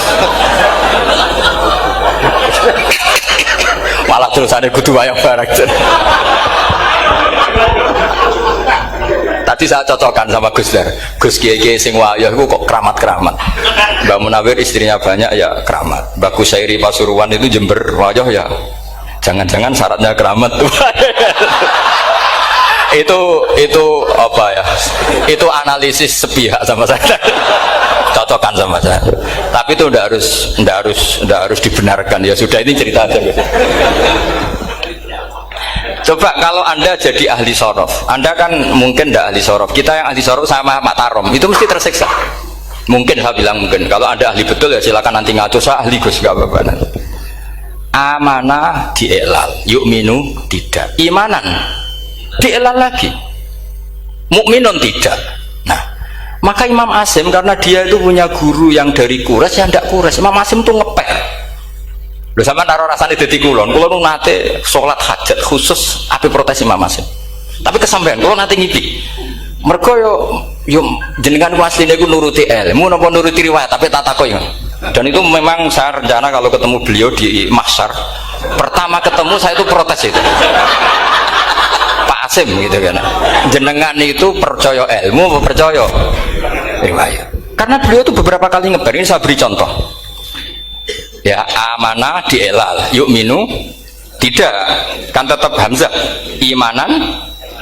malah terusannya kudu wayang bareng. Tadi saya cocokkan sama Gus Dar. Gus Kiai sing wayah itu kok keramat-keramat. Mbak Munawir istrinya banyak ya keramat. Mbak Kusairi Pasuruan itu Jember wayah ya. Jangan-jangan syaratnya keramat tuh. itu apa ya? Itu analisis sepihak sama saya. Cocokkan sama saya. Tapi itu ndak harus dibenarkan ya sudah, ini cerita aja. Coba kalau Anda jadi ahli sorof, Anda kan mungkin tidak ahli sorof. Kita yang ahli sorof sama Mak Tarom itu mesti tersiksa. Mungkin saya bilang mungkin. Kalau Anda ahli betul ya silakan nanti ngaco, saya ahli Gus, nggak apa-apa nanti. Amanah dielal, yu'minu tidak. Imanan dielal lagi, mukminun tidak. Nah, maka Imam Asim karena dia itu punya guru yang dari Quraisy yang tidak Quraisy, Imam Asim tuh ngepek. Lho sampean karo rasane dadi kulon nate salat hajat khusus ape protes Imam Asim. Tapi kesampean kula nate ngipi. Mergo yo jenengan ku asline ku nuruti ilmu napa nuruti riwayat tapi tak takoki. Dan itu memang saya rencana kalau ketemu beliau di mahsyar, pertama ketemu saya itu protes itu. Pak Asim gitu kan. Jenengan itu percaya ilmu apa percaya riwayat? Karena beliau itu beberapa kali ngebar, ini saya beri contoh. Ya, amanah dielal, yu'minu tidak, kan tetap hamzah. Imanan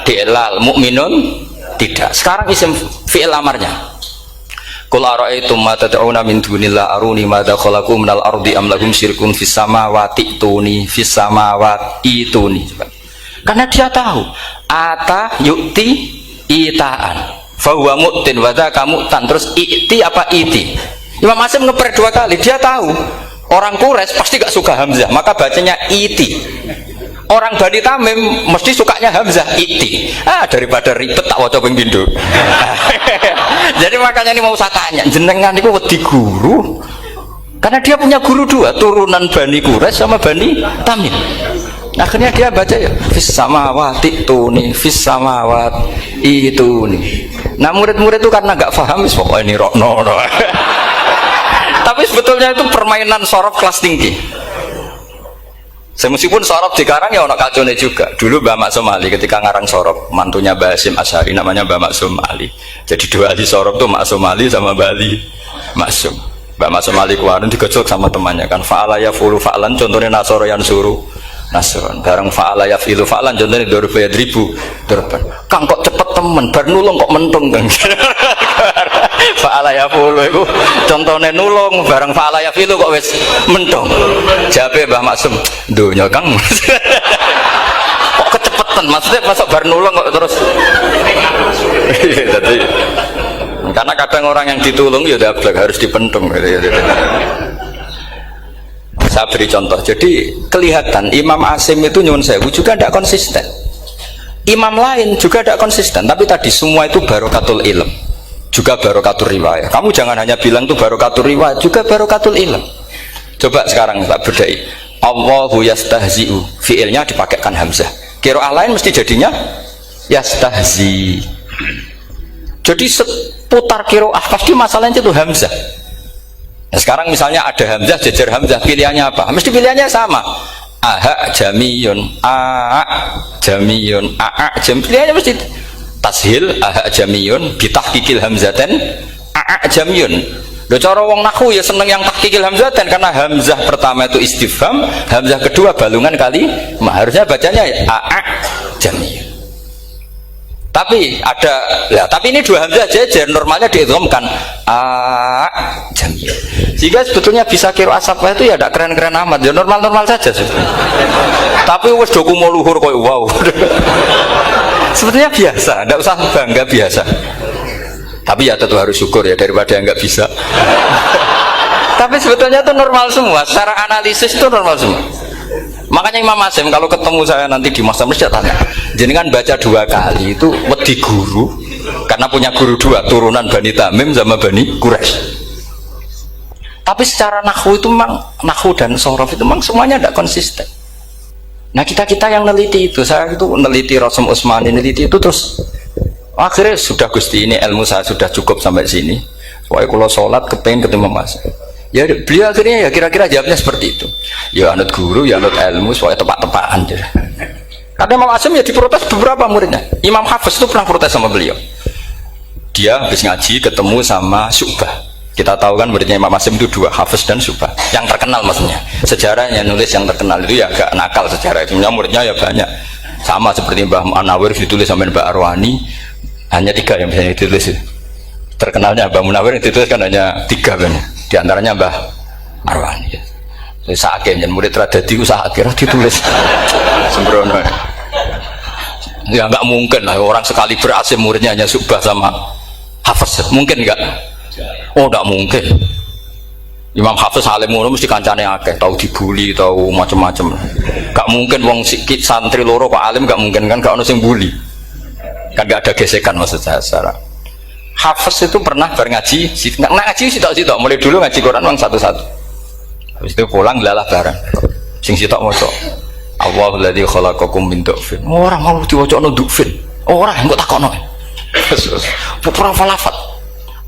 dielal, mukminun tidak. Sekarang isim fi'il amarnya. Qul ara'aytum ma tad'una min dunillah aruni madza khalaqu minal ardi am lahum syirkun fis samawati tuni fis samawati tuni. Karena dia tahu ata yu'ti itaan fa huwa mu'tin wa dzaka mu'tan, terus i'ti apa iti. Imam Asim ngeper dua kali, dia tahu orang Quraisy pasti gak suka hamzah, maka bacanya iti. Orang Bani Tamim mesti sukanya hamzah, iti. Daripada ribet tak waca ping pindho. Jadi makanya ini mau saya tanya, jenengan itu wedi guru? Karena dia punya guru dua, turunan Bani Quraisy sama Bani Tamim. Akhirnya dia baca ya fis samawati tuni fis samawati tuni. Nah murid-murid itu karena gak paham pokoknya ini rokno. Tapi sebetulnya itu permainan sorof kelas tinggi. Meskipun sorof dikarang ya ono kacone juga. Dulu Mbak Maksum Ali ketika ngarang sorof, mantunya Mbak Hasim Asy'ari namanya Mbak Maksum Ali. Jadi dua ahli sorof tuh Maksum Ali sama Mbak Ali Maksum. Mbak Maksum Ali kemarin digojok sama temannya kan, fa'ala yafulu fa'lan, contohnya nasoro yang suruh nasron. Bareng fa'ala yafilu fa'lan, contohnya dorba yadribu dorban. Kang kok cepet temen, bar nulung kok mentung kan. Fa'ala yafulu itu contohnya nulung, bareng fa'ala yafilu kok wis mentung. Jabe Mbah Maksum, dunya Kang. Kok kecepetan, maksudnya masuk bar nulung kok terus. Jadi karena kadang orang yang ditulung ya udah harus dipentung gitu. Saya beri contoh, jadi kelihatan Imam Asim itu nyuwun sewu juga tidak konsisten, imam lain juga tidak konsisten, tapi tadi semua itu barokatul ilm juga barokatul riwayat. Kamu jangan hanya bilang itu barokatul riwayat, juga barokatul ilm. Coba sekarang tak bedai, Allahu yastahzi'u, fiilnya dipakaikan hamzah, qiraah lain mesti jadinya yastahzi. Jadi seputar qiraah pasti masalahnya itu hamzah. Nah, sekarang misalnya ada hamzah jejer hamzah, pilihannya apa? Mesti pilihannya sama. Aha jamiyun, a jamiyun, a jam. Pilihannya mesti tashil aha jamiyun, bitahqiqil hamzaten a jamiyun. Lho cara wong nahwu ya seneng yang tahqiqil hamzaten karena hamzah pertama itu istifham, hamzah kedua balungan kali, harusnya bacanya a jamiyun. Tapi ada, ya, tapi ini dua hamzah jejer, normalnya diidghamkan a jamiyun. Jika sebetulnya bisa kira asapah itu ya tidak keren-keren amat, ya normal-normal saja sebetulnya. Tapi wes doku mau luhur kok wow. Sebetulnya biasa, tidak usah bangga, biasa. Tapi ya tentu harus syukur ya daripada yang nggak bisa. Tapi sebetulnya itu normal semua, secara analisis itu normal semua. Makanya Imam Asim kalau ketemu saya nanti di masa mesti tanya, jenengan baca dua kali itu wedi guru karena punya guru dua, turunan Bani Tamim sama Bani Quraisy. Tapi secara nahwu itu memang, nahwu dan sorof itu memang semuanya tidak konsisten. Nah kita yang neliti itu, saya itu neliti Rasul Utsmani, neliti itu terus Akhirnya sudah Gusti, ini ilmu saya sudah cukup sampai sini. Pokoknya kalau sholat kepengen ketemu Mas. Ya beliau akhirnya ya kira-kira jawabnya seperti itu. Ya anut guru, ya anut ilmu, soalnya tepat-tepatan. Karena Imam Asim ya diprotes beberapa muridnya. Imam Hafiz itu pernah protes sama beliau. Dia habis ngaji ketemu sama Syu'bah. Kita tahu kan muridnya Imam Asim itu dua, Hafiz dan Syu'bah. Yang terkenal maksudnya. Sejarahnya nulis yang terkenal itu ya agak nakal sejarah itu. Muridnya ya banyak. Sama seperti Mbah Munawir ditulis sama Mbah Arwani. Hanya 3 yang bisa ditulis. Terkenalnya Mbah Munawir ditulis kan hanya 3 kan. Di antaranya Mbah Arwani. Sakit dan murid radadi ku sakit ditulis. Sembrono. Ya nggak mungkin lah orang sekali berhasil muridnya hanya Syu'bah sama Hafiz. Mungkin nggak? Oh nggak mungkin. Imam Hafiz alim ngono mesti kancane akeh, tahu dibully, tahu macam-macam. Gak mungkin wong sikit santri loro kok alim, gak mungkin kan, gak ono sing bully. Kan gak ada gesekan maksud saya secara. Hafiz itu pernah ngaji, ngaji sitok-sitok, mulai dulu ngaji Quran wong satu-satu. Habis itu pulang lalah bareng. Sing sitok maca Allahul ladzi khalaqakum min du'fin. Ora mau diwacana du'fin. Ora engko takokno. Pura falafat.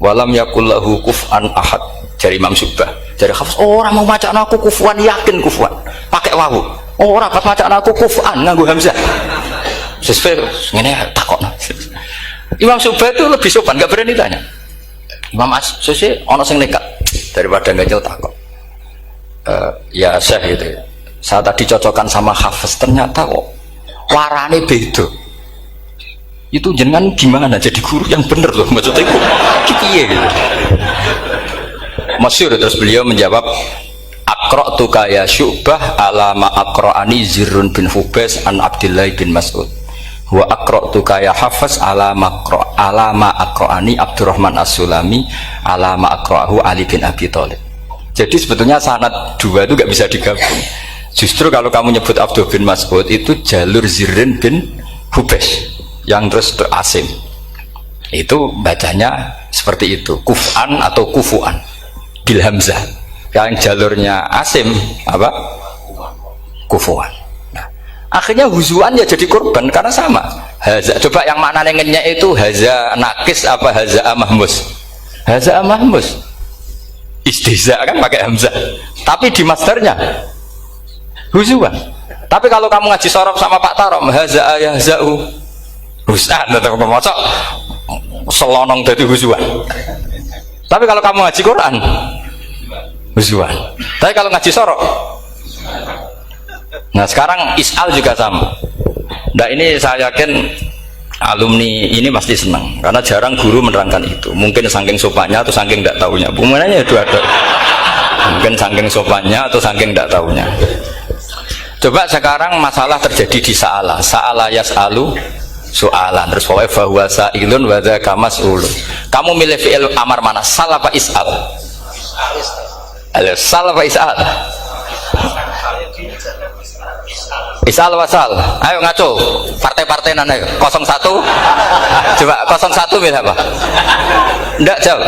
Walam yakul lahu kuf'an ahad. Dari Imam Syu'bah. Dari Hafiz, orang mau macakna aku kufuan, yakin kufuan. Pakai wawu. Orang pas macakna aku kuf'an nganggo hamzah. Sesuai ngene takokno. Imam Syu'bah itu lebih sopan, gak berani tanya. Imam As-Susi ono sing nekat daripada ngejel takok. Ya Syekh gitu. Saya tadi cocokkan sama Hafiz, ternyata kok warane beda. Itu jenengan gimana jadi guru yang bener loh, maksudnya itu piye gitu. Masyhur terus beliau menjawab, Aqra'tuka ya Syu'bah ala ma aqra'ani Zirrun bin Hubais an Abdillah bin Mas'ud. Wa aqra'tuka ya Hafiz ala ma aqra'ani Abdurrahman As-Sulami ala ma aqra'ahu Ali bin Abi Thalib. Jadi sebetulnya sanad dua itu gak bisa digabung. Justru kalau kamu nyebut Abdul bin Mas'ud itu jalur Zirrin bin Hubais yang terus Asim. Itu bacanya seperti itu, kuf'an atau kufu'an bil hamzah. Yang jalurnya Asim apa? Kufu'an. Nah, akhirnya huzuan ya jadi korban karena sama. Haza, coba yang mana nengennya itu haza nakis apa haza mahmus? Haza mahmus. Istihza kan pakai hamzah. Tapi di masdarnya huzuan. Tapi kalau kamu ngaji sorof sama Pak Tarom, haza ayahza'u husan atau pemocok selonong dari huzuan. Tapi kalau kamu ngaji Quran huzuan. Tapi kalau ngaji sorok, nah sekarang is'al juga sama. Nah ini saya yakin alumni ini pasti senang karena jarang guru menerangkan itu. Mungkin saking sopannya atau saking tidak tahunya. Bagaimana itu ada. Mungkin saking sopannya atau saking tidak tahunya. Coba sekarang masalah terjadi di sa'ala yas'alu soalan terus pokoknya bahwa sa'ilun wa dzaka mas'ulun. Kamu milih fi'il amar mana? Sal apa is'al? Sal apa is'al? Is'al wasal. Ayo ngaco. Partai-partai nana 01. Coba 01 milih apa? Enggak jawab.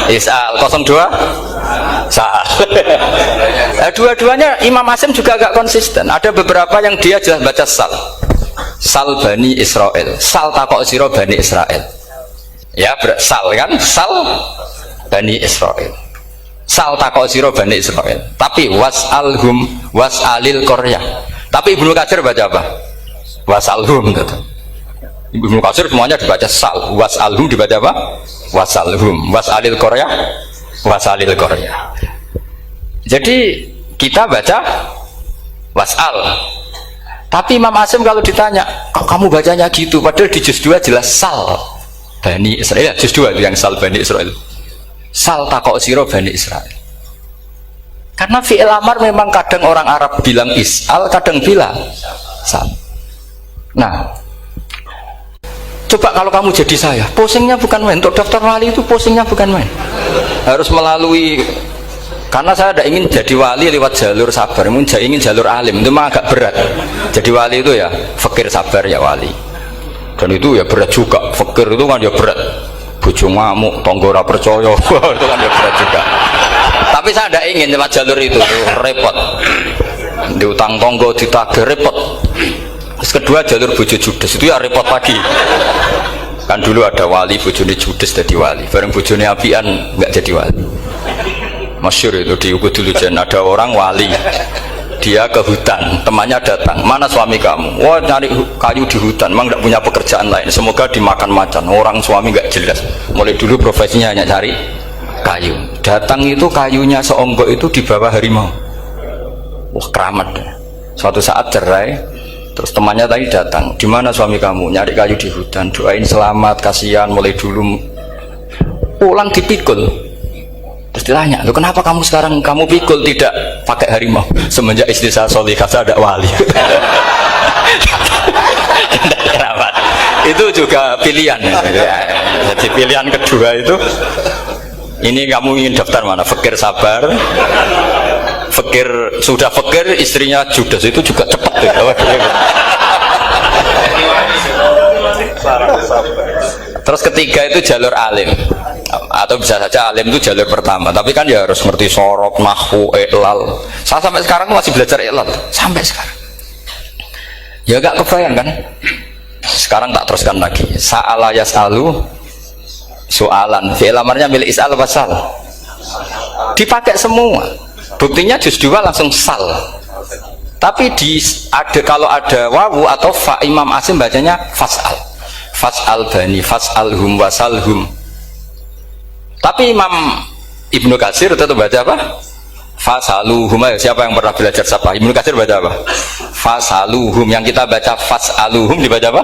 Is'al 02 sal. Dua-duanya Imam Asim juga agak konsisten. Ada beberapa yang dia jelas baca sal. Sal Bani Israel, sal takok siro Bani Israel. Ya sal kan, sal Bani Israel. Sal takok siro Bani Israel. Tapi was'alhum was'alil Korea. Tapi Ibnu Katsir baca apa? Was'alhum gitu. Ibnu Katsir semuanya dibaca sal, was'alhum dibaca apa? Was'alhum, was'alil Korea, was'alil Korea. Jadi kita baca was'al. Tapi Imam Asim kalau ditanya, kok kamu bacanya gitu? Padahal di juz 2 jelas sal Bani Israel. Juz 2 itu yang sal Bani Israel. Sal takok siro Bani Israel. Karena fi'il amar memang kadang orang Arab bilang is'al, kadang bilang sal. Nah, coba kalau kamu jadi saya, pusingnya bukan main. Untuk daftar wali itu pusingnya bukan main. Harus melalui. Karena saya tidak ingin jadi wali lewat jalur sabar, ingin jalur alim, itu memang agak berat. Jadi wali itu ya fakir sabar ya wali. Dan itu ya berat juga. Fakir itu kan ya berat. Bojo ngamuk, tangga ora percaya, itu kan ya berat juga. Tapi saya tidak ingin lewat jalur itu repot. Diutang tangga ditagih repot. Terus kedua jalur bojo judes itu ya repot lagi. Kan dulu ada wali bojone judes jadi wali, bareng bojone apian nggak jadi wali. Masyhur itu di Ukudulujan, ada orang wali, dia ke hutan, temannya datang, mana suami kamu? Wah nyari kayu di hutan, emang nggak punya pekerjaan lain, semoga dimakan macan. Orang suami nggak jelas, mulai dulu profesinya hanya cari kayu. Datang itu kayunya seonggok itu di bawah harimau. Wah keramat. Suatu saat cerai. Terus temannya tadi datang, di mana suami kamu? Nyari kayu di hutan, doain selamat, kasihan, mulai dulu pulang dipikul. Terus ditanya, loh kenapa kamu sekarang kamu pikul tidak pakai harimau? Semenjak istri saya solihah, saya ada wali. Itu juga pilihan. Jadi pilihan kedua itu, ini kamu ingin daftar mana? Fakir sabar. Fakir sudah fakir, istrinya judes itu juga cepat tuh. Terus ketiga itu jalur alim, atau bisa saja alim itu jalur pertama, tapi kan ya harus ngerti sorok, nahwu, i'lal. Saya sampai sekarang masih belajar i'lal sampai sekarang. Ya gak kebayang kan? Sekarang tak teruskan lagi. Sa'ala yas'alu soalan, fi'il amarnya milik is'al wasal. Dipakai semua. Buktinya juz 2 langsung sal. Tapi kalau ada wawu atau fa, Imam Asim bacanya fas'al. Fas'al bani, fas'alhum wasalhum. Tapi Imam Ibnu Katsir tetap baca apa? Fasaluhum. Siapa yang pernah belajar sapa? Ibnu Katsir baca apa? Fasaluhum. Yang kita baca fas'aluhum dibaca apa?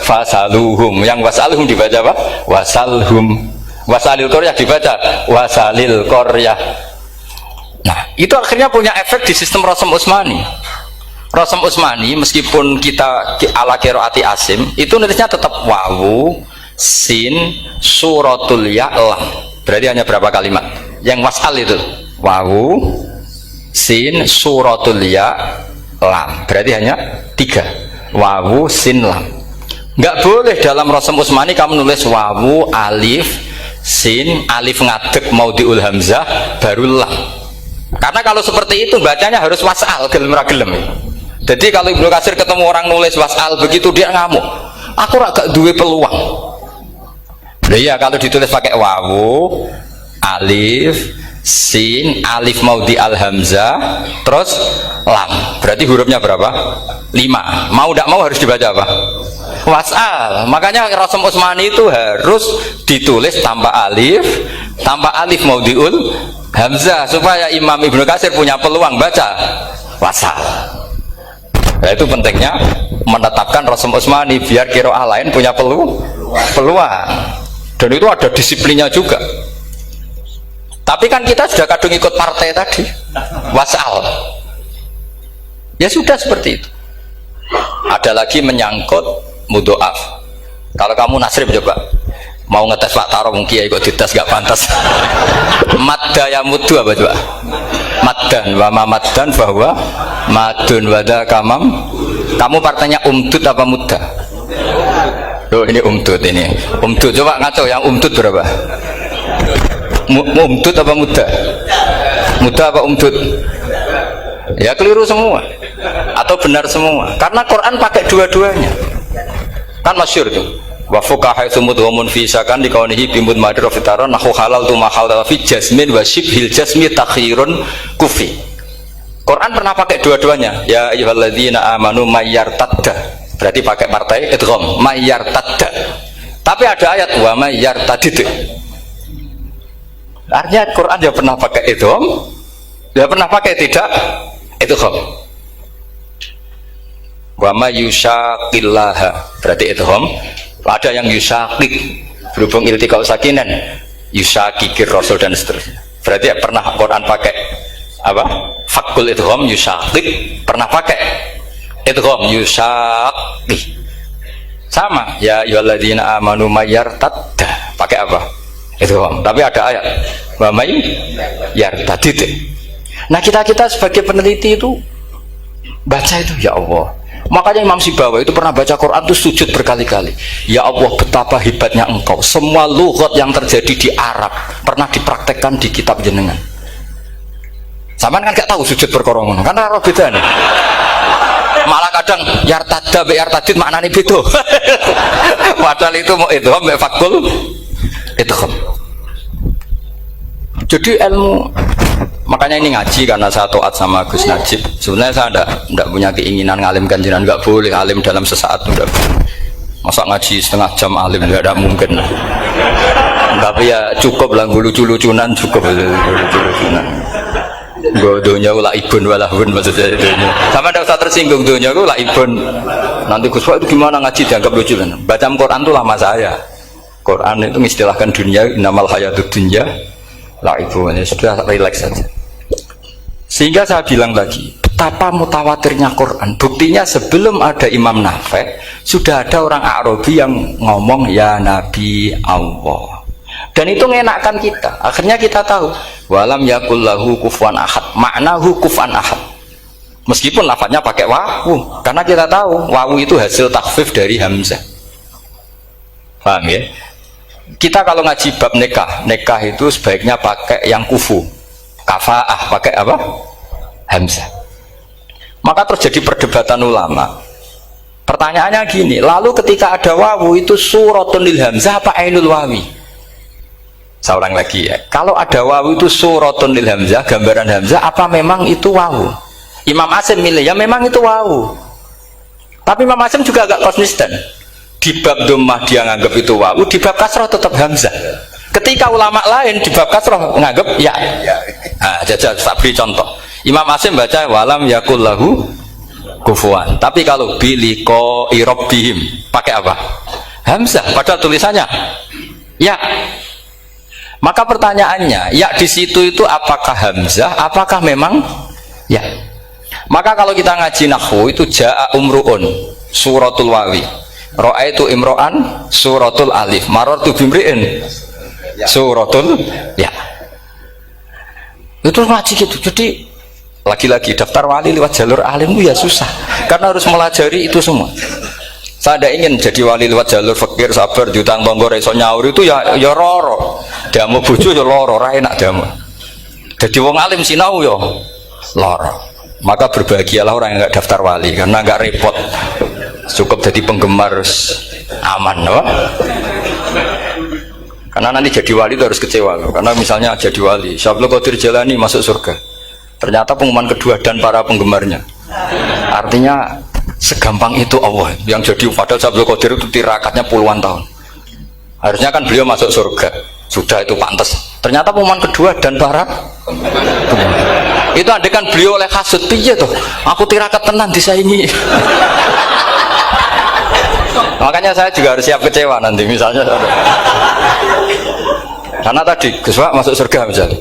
Fasaluhum. Yang wasalhum dibaca apa? Wasalhum. Wasalil qaryah dibaca wasalil qaryah. Nah, itu akhirnya punya efek di sistem Rasm Utsmani. Rasm Utsmani meskipun kita ala qiraati Asim, itu nulisnya tetap wawu, sin, suratul ya, lam. Berarti hanya berapa kalimat? Yang wasal itu wawu, sin, suratul ya, lam. Berarti hanya 3. Wawu, sin, lam. Nggak boleh dalam Rasm Utsmani kamu nulis wawu, alif, sin, alif ngadeg maudhi'ul hamzah, baru lam. Karena kalau seperti itu bacanya harus wasal, gelem ra gelem. Jadi kalau Ibnu Katsir ketemu orang nulis wasal begitu dia ngamuk. Aku gak duwe peluang. Iya kalau ditulis pakai wawu, alif, sin, alif maudhi al hamzah, terus lam. Berarti hurufnya berapa? 5. Mau tidak mau harus dibaca apa? Wasal. Makanya Rasm Utsmani itu harus ditulis tanpa alif maudhiul hamzah supaya Imam Ibnu Katsir punya peluang baca wasal. Nah, itu pentingnya menetapkan Rasm Utsmani biar qiraah lain punya peluang. Dan itu ada disiplinnya juga. Tapi kan kita sudah kadung ikut partai tadi wasal. Ya sudah seperti itu. Ada lagi menyangkut mudhoaf. Kalau kamu nasrib coba mau ngetes Pak Taro mungkin ya ikut dites gak pantas. Madda ya mudhu apa coba? Maddan wa ma maddan bahwa madun wada kamam. Kamu partainya umdud apa mudda? Loh ini umdud ini. Umdud coba ngaco yang umdud berapa? Umdud apa mudda? Mudda apa umdud? Ya keliru semua atau benar semua karena Quran pakai dua-duanya. Kan masyhur tuh. Wa fuqaha sumudhumun fi sakan di kaunihi bimud madra fitaran nahu halal tu mahal fi jasmin wa shibhil jasmi takhirun kufi. Quran pernah pakai dua-duanya. Ya ayyuhalladzina amanu mayyartadda. Berarti pakai partai idgham mayyartadda. Tapi ada ayat wa mayyartadid. Artinya Quran dia pernah pakai idgham, dia pernah pakai tidak idgham. Wa may yushaqillaha. Berarti idgham. Ada yang yusakik berhubung iltiqau sakinan yusakikir rasul dan seterusnya. Berarti pernah Quran pakai apa? Fakul idgham yusakik, pernah pakai idgham yusakik. Sama ya ayyuhalladzina amanu mayyartadda pakai apa? Idgham. Tapi ada ayat wa may yartadid. Nah kita sebagai peneliti itu baca itu ya Allah. Makanya Imam Sibawa itu pernah baca Quran itu sujud berkali-kali. Ya Allah betapa hebatnya engkau. Semua lughat yang terjadi di Arab pernah dipraktekkan di kitab jenengan. Samaan kan gak tahu sujud berkorong karena Arab beda nih. Malah kadang yartada be yartadid maknane beda. Padahal itu mau idgham be fakul idgham. Jadi ilmu, makanya ini ngaji karena saya taat sama Gus Najib. Sebenarnya saya tidak punya keinginan ngalimkan jenengan, nggak boleh alim dalam sesaat itu. Masa ngaji setengah jam alim nggak ada mungkin. Tapi ya cukup lah lucu-lucunan cukup lucu-lucunan. Gue dunia ulah ibun walahun maksudnya dunia. Sama tidak usah tersinggung dunia gue ulah ibun. Nanti Gus Pak itu gimana ngaji dianggap lucu kan? Baca Quran itu lama saya. Quran itu mengistilahkan dunia, inamal hayatud dunya. Lah ibu ini sudah relax saja. Sehingga saya bilang lagi, betapa mutawatirnya Quran. Buktinya sebelum ada Imam Nafi, sudah ada orang Arabi yang ngomong ya Nabi Allah. Dan itu mengenakkan kita. Akhirnya kita tahu, walam yakul lahu kufuwan ahad. Maknahu kufuwan ahad. Meskipun lafadznya pakai wawu, karena kita tahu wawu itu hasil takhfif dari hamzah. Paham ya? Kita kalau ngaji bab nikah itu sebaiknya pakai yang kufu, kafaah pakai apa? Hamzah. Maka terjadi perdebatan ulama. Pertanyaannya gini, lalu ketika ada wawu itu suratun lil hamzah apa ainul wawi? Saya ulang lagi ya, kalau ada wawu itu suratun lil hamzah, gambaran hamzah, apa memang itu wawu? Imam Asim milih, ya memang itu wawu. Tapi Imam Asim juga agak konsisten. Di bab dhammah dia nganggap itu wawu, di bab kasroh tetap hamzah. Ketika ulama lain di bab kasroh nganggap ya. Nah, jajal tak beri contoh. Imam Asim baca walam yakul lahu kufuwan. Tapi kalau biliko irobbihim pakai apa? Hamzah. Padahal tulisannya ya. Maka pertanyaannya, ya di situ itu apakah hamzah? Apakah memang ya? Maka kalau kita ngaji nahwu itu jaa umruun suratul wawi. Ra'aitu imro'an suratul alif, marartu bimri'in suratul ya. Itu ngaji gitu. Jadi lagi-lagi daftar wali lewat jalur alim itu ya susah, karena harus melajari itu semua. Saya tidak ingin jadi wali lewat jalur fakir sabar diutang tonggo reso nyaur itu ya roro. Damu bojo ya loro, ra enak damu. Jadi wong alim sinau ya loro. Maka berbahagialah orang yang enggak daftar wali karena enggak repot. Cukup jadi penggemar aman, no? Karena nanti jadi wali itu harus kecewa, no? Karena misalnya jadi wali, Syabul Qadir Jalani masuk surga, ternyata pengumuman kedua dan para penggemarnya. Artinya segampang itu Allah yang jadi. Padahal Syabul Qadir itu tirakatnya puluhan tahun. Harusnya kan beliau masuk surga, sudah itu pantas. Ternyata pengumuman kedua dan para penggemar. Itu adegan beliau oleh hasud, piye tuh? Aku tirakat tenan disaingi. Makanya saya juga harus siap kecewa nanti misalnya. Karena tadi Gus Pak masuk surga misalnya,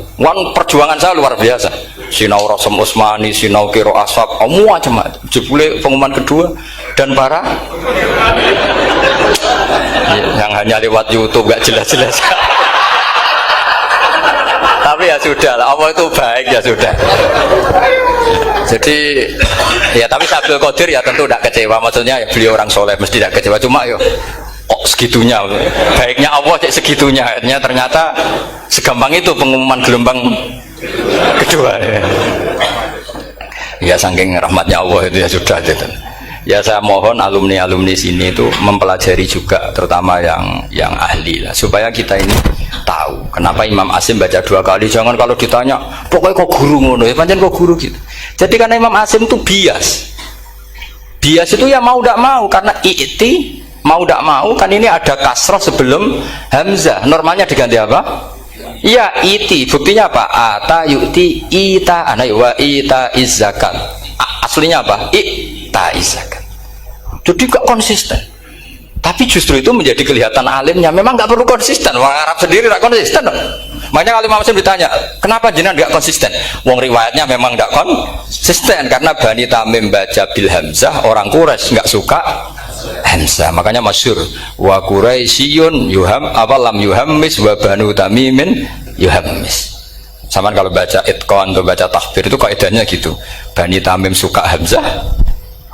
perjuangan saya luar biasa. Sinau Rasem Usmani, sinau Kiro Aswab, macam-macam. Jebule pengumuman kedua dan para yang hanya lewat YouTube gak jelas-jelas. Tapi ya sudah lah, Allah itu baik, ya sudah. Jadi ya, tapi Syabul Qadir ya tentu tidak kecewa, maksudnya ya beliau orang soleh mesti tidak kecewa, cuma yo kok segitunya baiknya Allah cek segitunya, ternyata segampang itu pengumuman gelombang kedua ya saking rahmatnya Allah itu ya sudah gitu. Ya saya mohon alumni sini itu mempelajari juga, terutama yang ahli lah, supaya kita ini tahu kenapa Imam Asim baca 2 kali. Jangan kalau ditanya pokoknya kok guru ngono ya, pancen kok guru gitu. Jadi karena Imam Asim itu bias itu ya mau tidak mau, karena i'ti mau tidak mau kan ini ada kasroh sebelum hamzah, normalnya diganti apa? Ya iti. Buktinya apa? Ata yu'ti ita ana wa ita izzakat. Aslinya apa? Ita izzakat. Jadi gak konsisten. Tapi justru itu menjadi kelihatan alimnya. Memang gak perlu konsisten. Orang Arab sendiri gak konsisten. Makanya kalau Imam Muslim ditanya, kenapa jenengan gak konsisten? Wong riwayatnya memang gak konsisten karena Bani Tamim baca bil hamzah, orang Quraisy gak suka hamzah. Makanya masyhur wa Quraisyun yuham awalam yuhammis wa Banu Tamimin yuhammis. Sama kalau baca itqan atau baca tahbir itu kaidahnya gitu. Bani Tamim suka hamzah,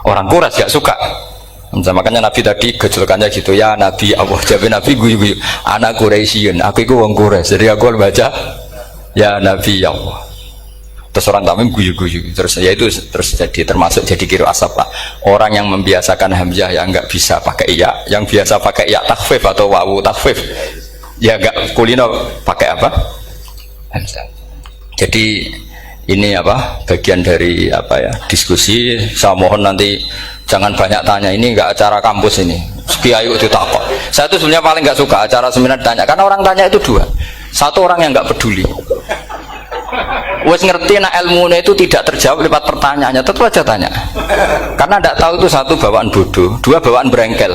orang Quraisy gak suka. Makanya Nabi tadi gejolkannya gitu, ya Nabi Allah, jawab Nabi guyu-guyu, anak Quraisyun, aku itu wong Quraisy, jadi aku baca ya Nabi Allah. Terus orang tamim guyu-guyu, terus ya itu terus jadi termasuk jadi kiro asap lah. Orang yang membiasakan hamzah yang nggak bisa pakai iya, yang biasa pakai iya takhfif atau wawu takhfif, ya nggak kulino pakai apa? Hamzah. Jadi ini apa? Bagian dari apa ya? Diskusi. Saya mohon nanti jangan banyak tanya. Ini nggak acara kampus ini. Kiai itu takut. Saya tuh sebenarnya paling nggak suka acara seminar tanya, karena orang tanya itu dua. Satu orang yang nggak peduli. Wes ngerti nak ilmunya itu tidak terjawab lewat pertanyaannya, tetap aja tanya. Karena tidak tahu itu satu bawaan bodoh, dua bawaan berengkel.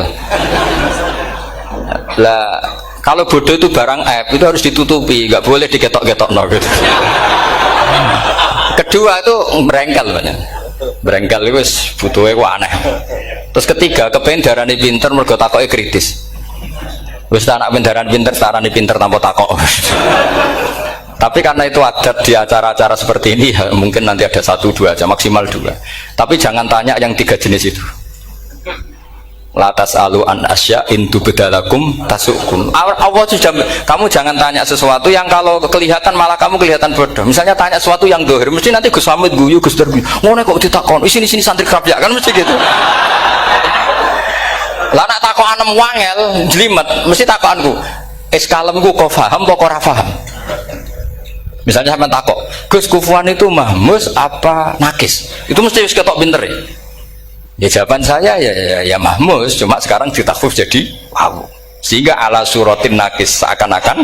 Lah kalau bodoh itu barang aib itu harus ditutupi, nggak boleh diketok-ketok no gitu. Kedua itu berengkel banyak. Berengkel itu butuhnya kok aneh. Terus ketiga kepengen darani pinter mergo takoke kritis. Wis anak pindaran pinter, tarani pinter tanpa takok. Tapi karena itu adat di acara-acara seperti ini, ya, mungkin nanti ada 1-2 aja, maksimal 2. Tapi jangan tanya yang 3 jenis itu. Latas alu an asya intu bedalakum tasukum. Allah sudah, kamu jangan tanya sesuatu yang kalau kelihatan malah kamu kelihatan bodoh. Misalnya tanya sesuatu yang dohir, mesti nanti Gus Hamid guyu, Gus Darbi. Ngono kok ditakon, sini santri kerapia kan mesti gitu. Lah nak takokan wangel, jlimet, mesti takokanku. Kalemku kok paham kok ora paham. Misalnya sampai takok, Gus kufuan itu mahmus apa nakis? Itu mesti wis ketok pinter ya. Ya jawaban saya ya mahmus, cuma sekarang ditakhfif jadi wow. Sehingga ala suratin nakis seakan-akan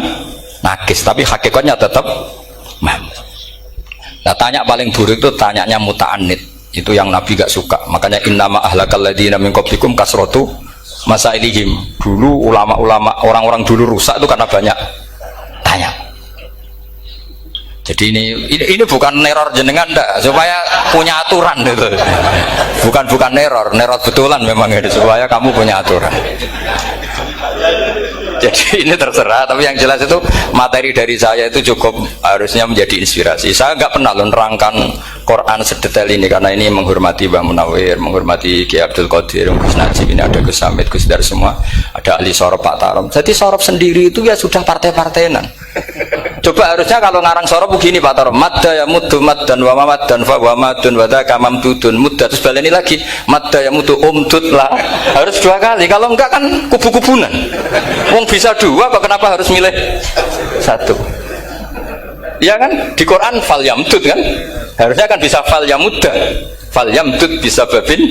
nakis, tapi hakikatnya tetap mahmus. Nah, tanya paling buruk itu tanyanya muta'annid. Itu yang Nabi gak suka. Makanya innama ahlakal ladzina min qablikum kasratu masailihim. Dulu ulama-ulama orang-orang dulu rusak itu karena banyak tanya. Jadi ini bukan neror jenengan ndak, supaya punya aturan gitu. Bukan neror betulan memang itu supaya kamu punya aturan. Jadi ini terserah, tapi yang jelas itu materi dari saya itu cukup harusnya menjadi inspirasi. Saya nggak pernah nerangkan Quran sedetail ini karena ini menghormati Mbah Munawir, menghormati Ki Abdul Qadir, Gus Najib, ini ada Gus Hamid, Gus Dar semua, ada ahli sorop Pak Tarom. Jadi sorop sendiri itu ya sudah partai-partainan. Coba harusnya kalau ngarang sorop begini Pak Tarom, madda ya muddu maddan wa mamaddan fa wa madun wa dzaka mamdudun mudda, terus baleni lagi madda ya muddu umdud lah. Harus 2 kali, kalau enggak kan kubu-kubunan. Wong bisa 2 kok kenapa harus milih 1? Ya kan di Quran fal yamdud kan, harusnya kan bisa fal yamudda, fal yamdud bisa babin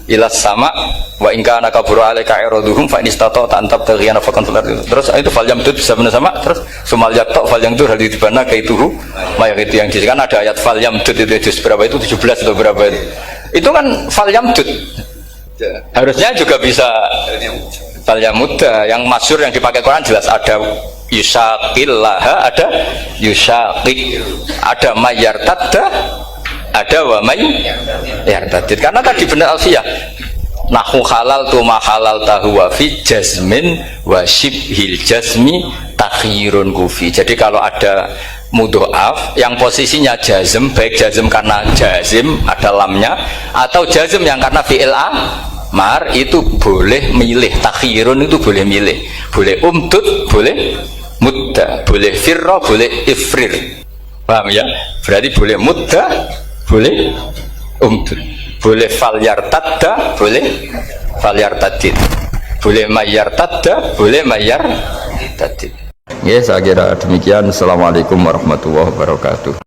ilas sama wa in kana kabura alaika iraduhum fa in istata'ta an tabtaghiyana faqan fil ardi. Terus itu fal yamdud bisa benar sama, terus sumal yaqta fal yamdud hal dibana kaituhu mayang itu yang kan ada ayat fal yamdud itu berapa itu 17 atau berapa itu kan fal yamdud. Harusnya juga bisa fal yamudda. Yang masyhur yang dipakai Quran jelas ada yusaqillaha, ada yusaqi, ada mayyartadda, ada wa mayyartadid. Karena tadi benar alfiyah nahu halal tu ma halal tahu wa fi jazmin wa shibhil jazmi takhirun kufi. Jadi kalau ada mudhoaf yang posisinya jazm, baik jazm karena jazim ada lamnya atau jazm yang karena fi'il amar, itu boleh milih. Takhirun itu boleh milih, boleh umdud, boleh mudda, boleh firra, boleh ifrir. Paham ya? Berarti boleh mudda, boleh umdud, boleh falyartadda, boleh falyartadid, boleh mayyartadda, boleh mayyartadid. Ya, saya kira demikian. Assalamualaikum warahmatullahi wabarakatuh.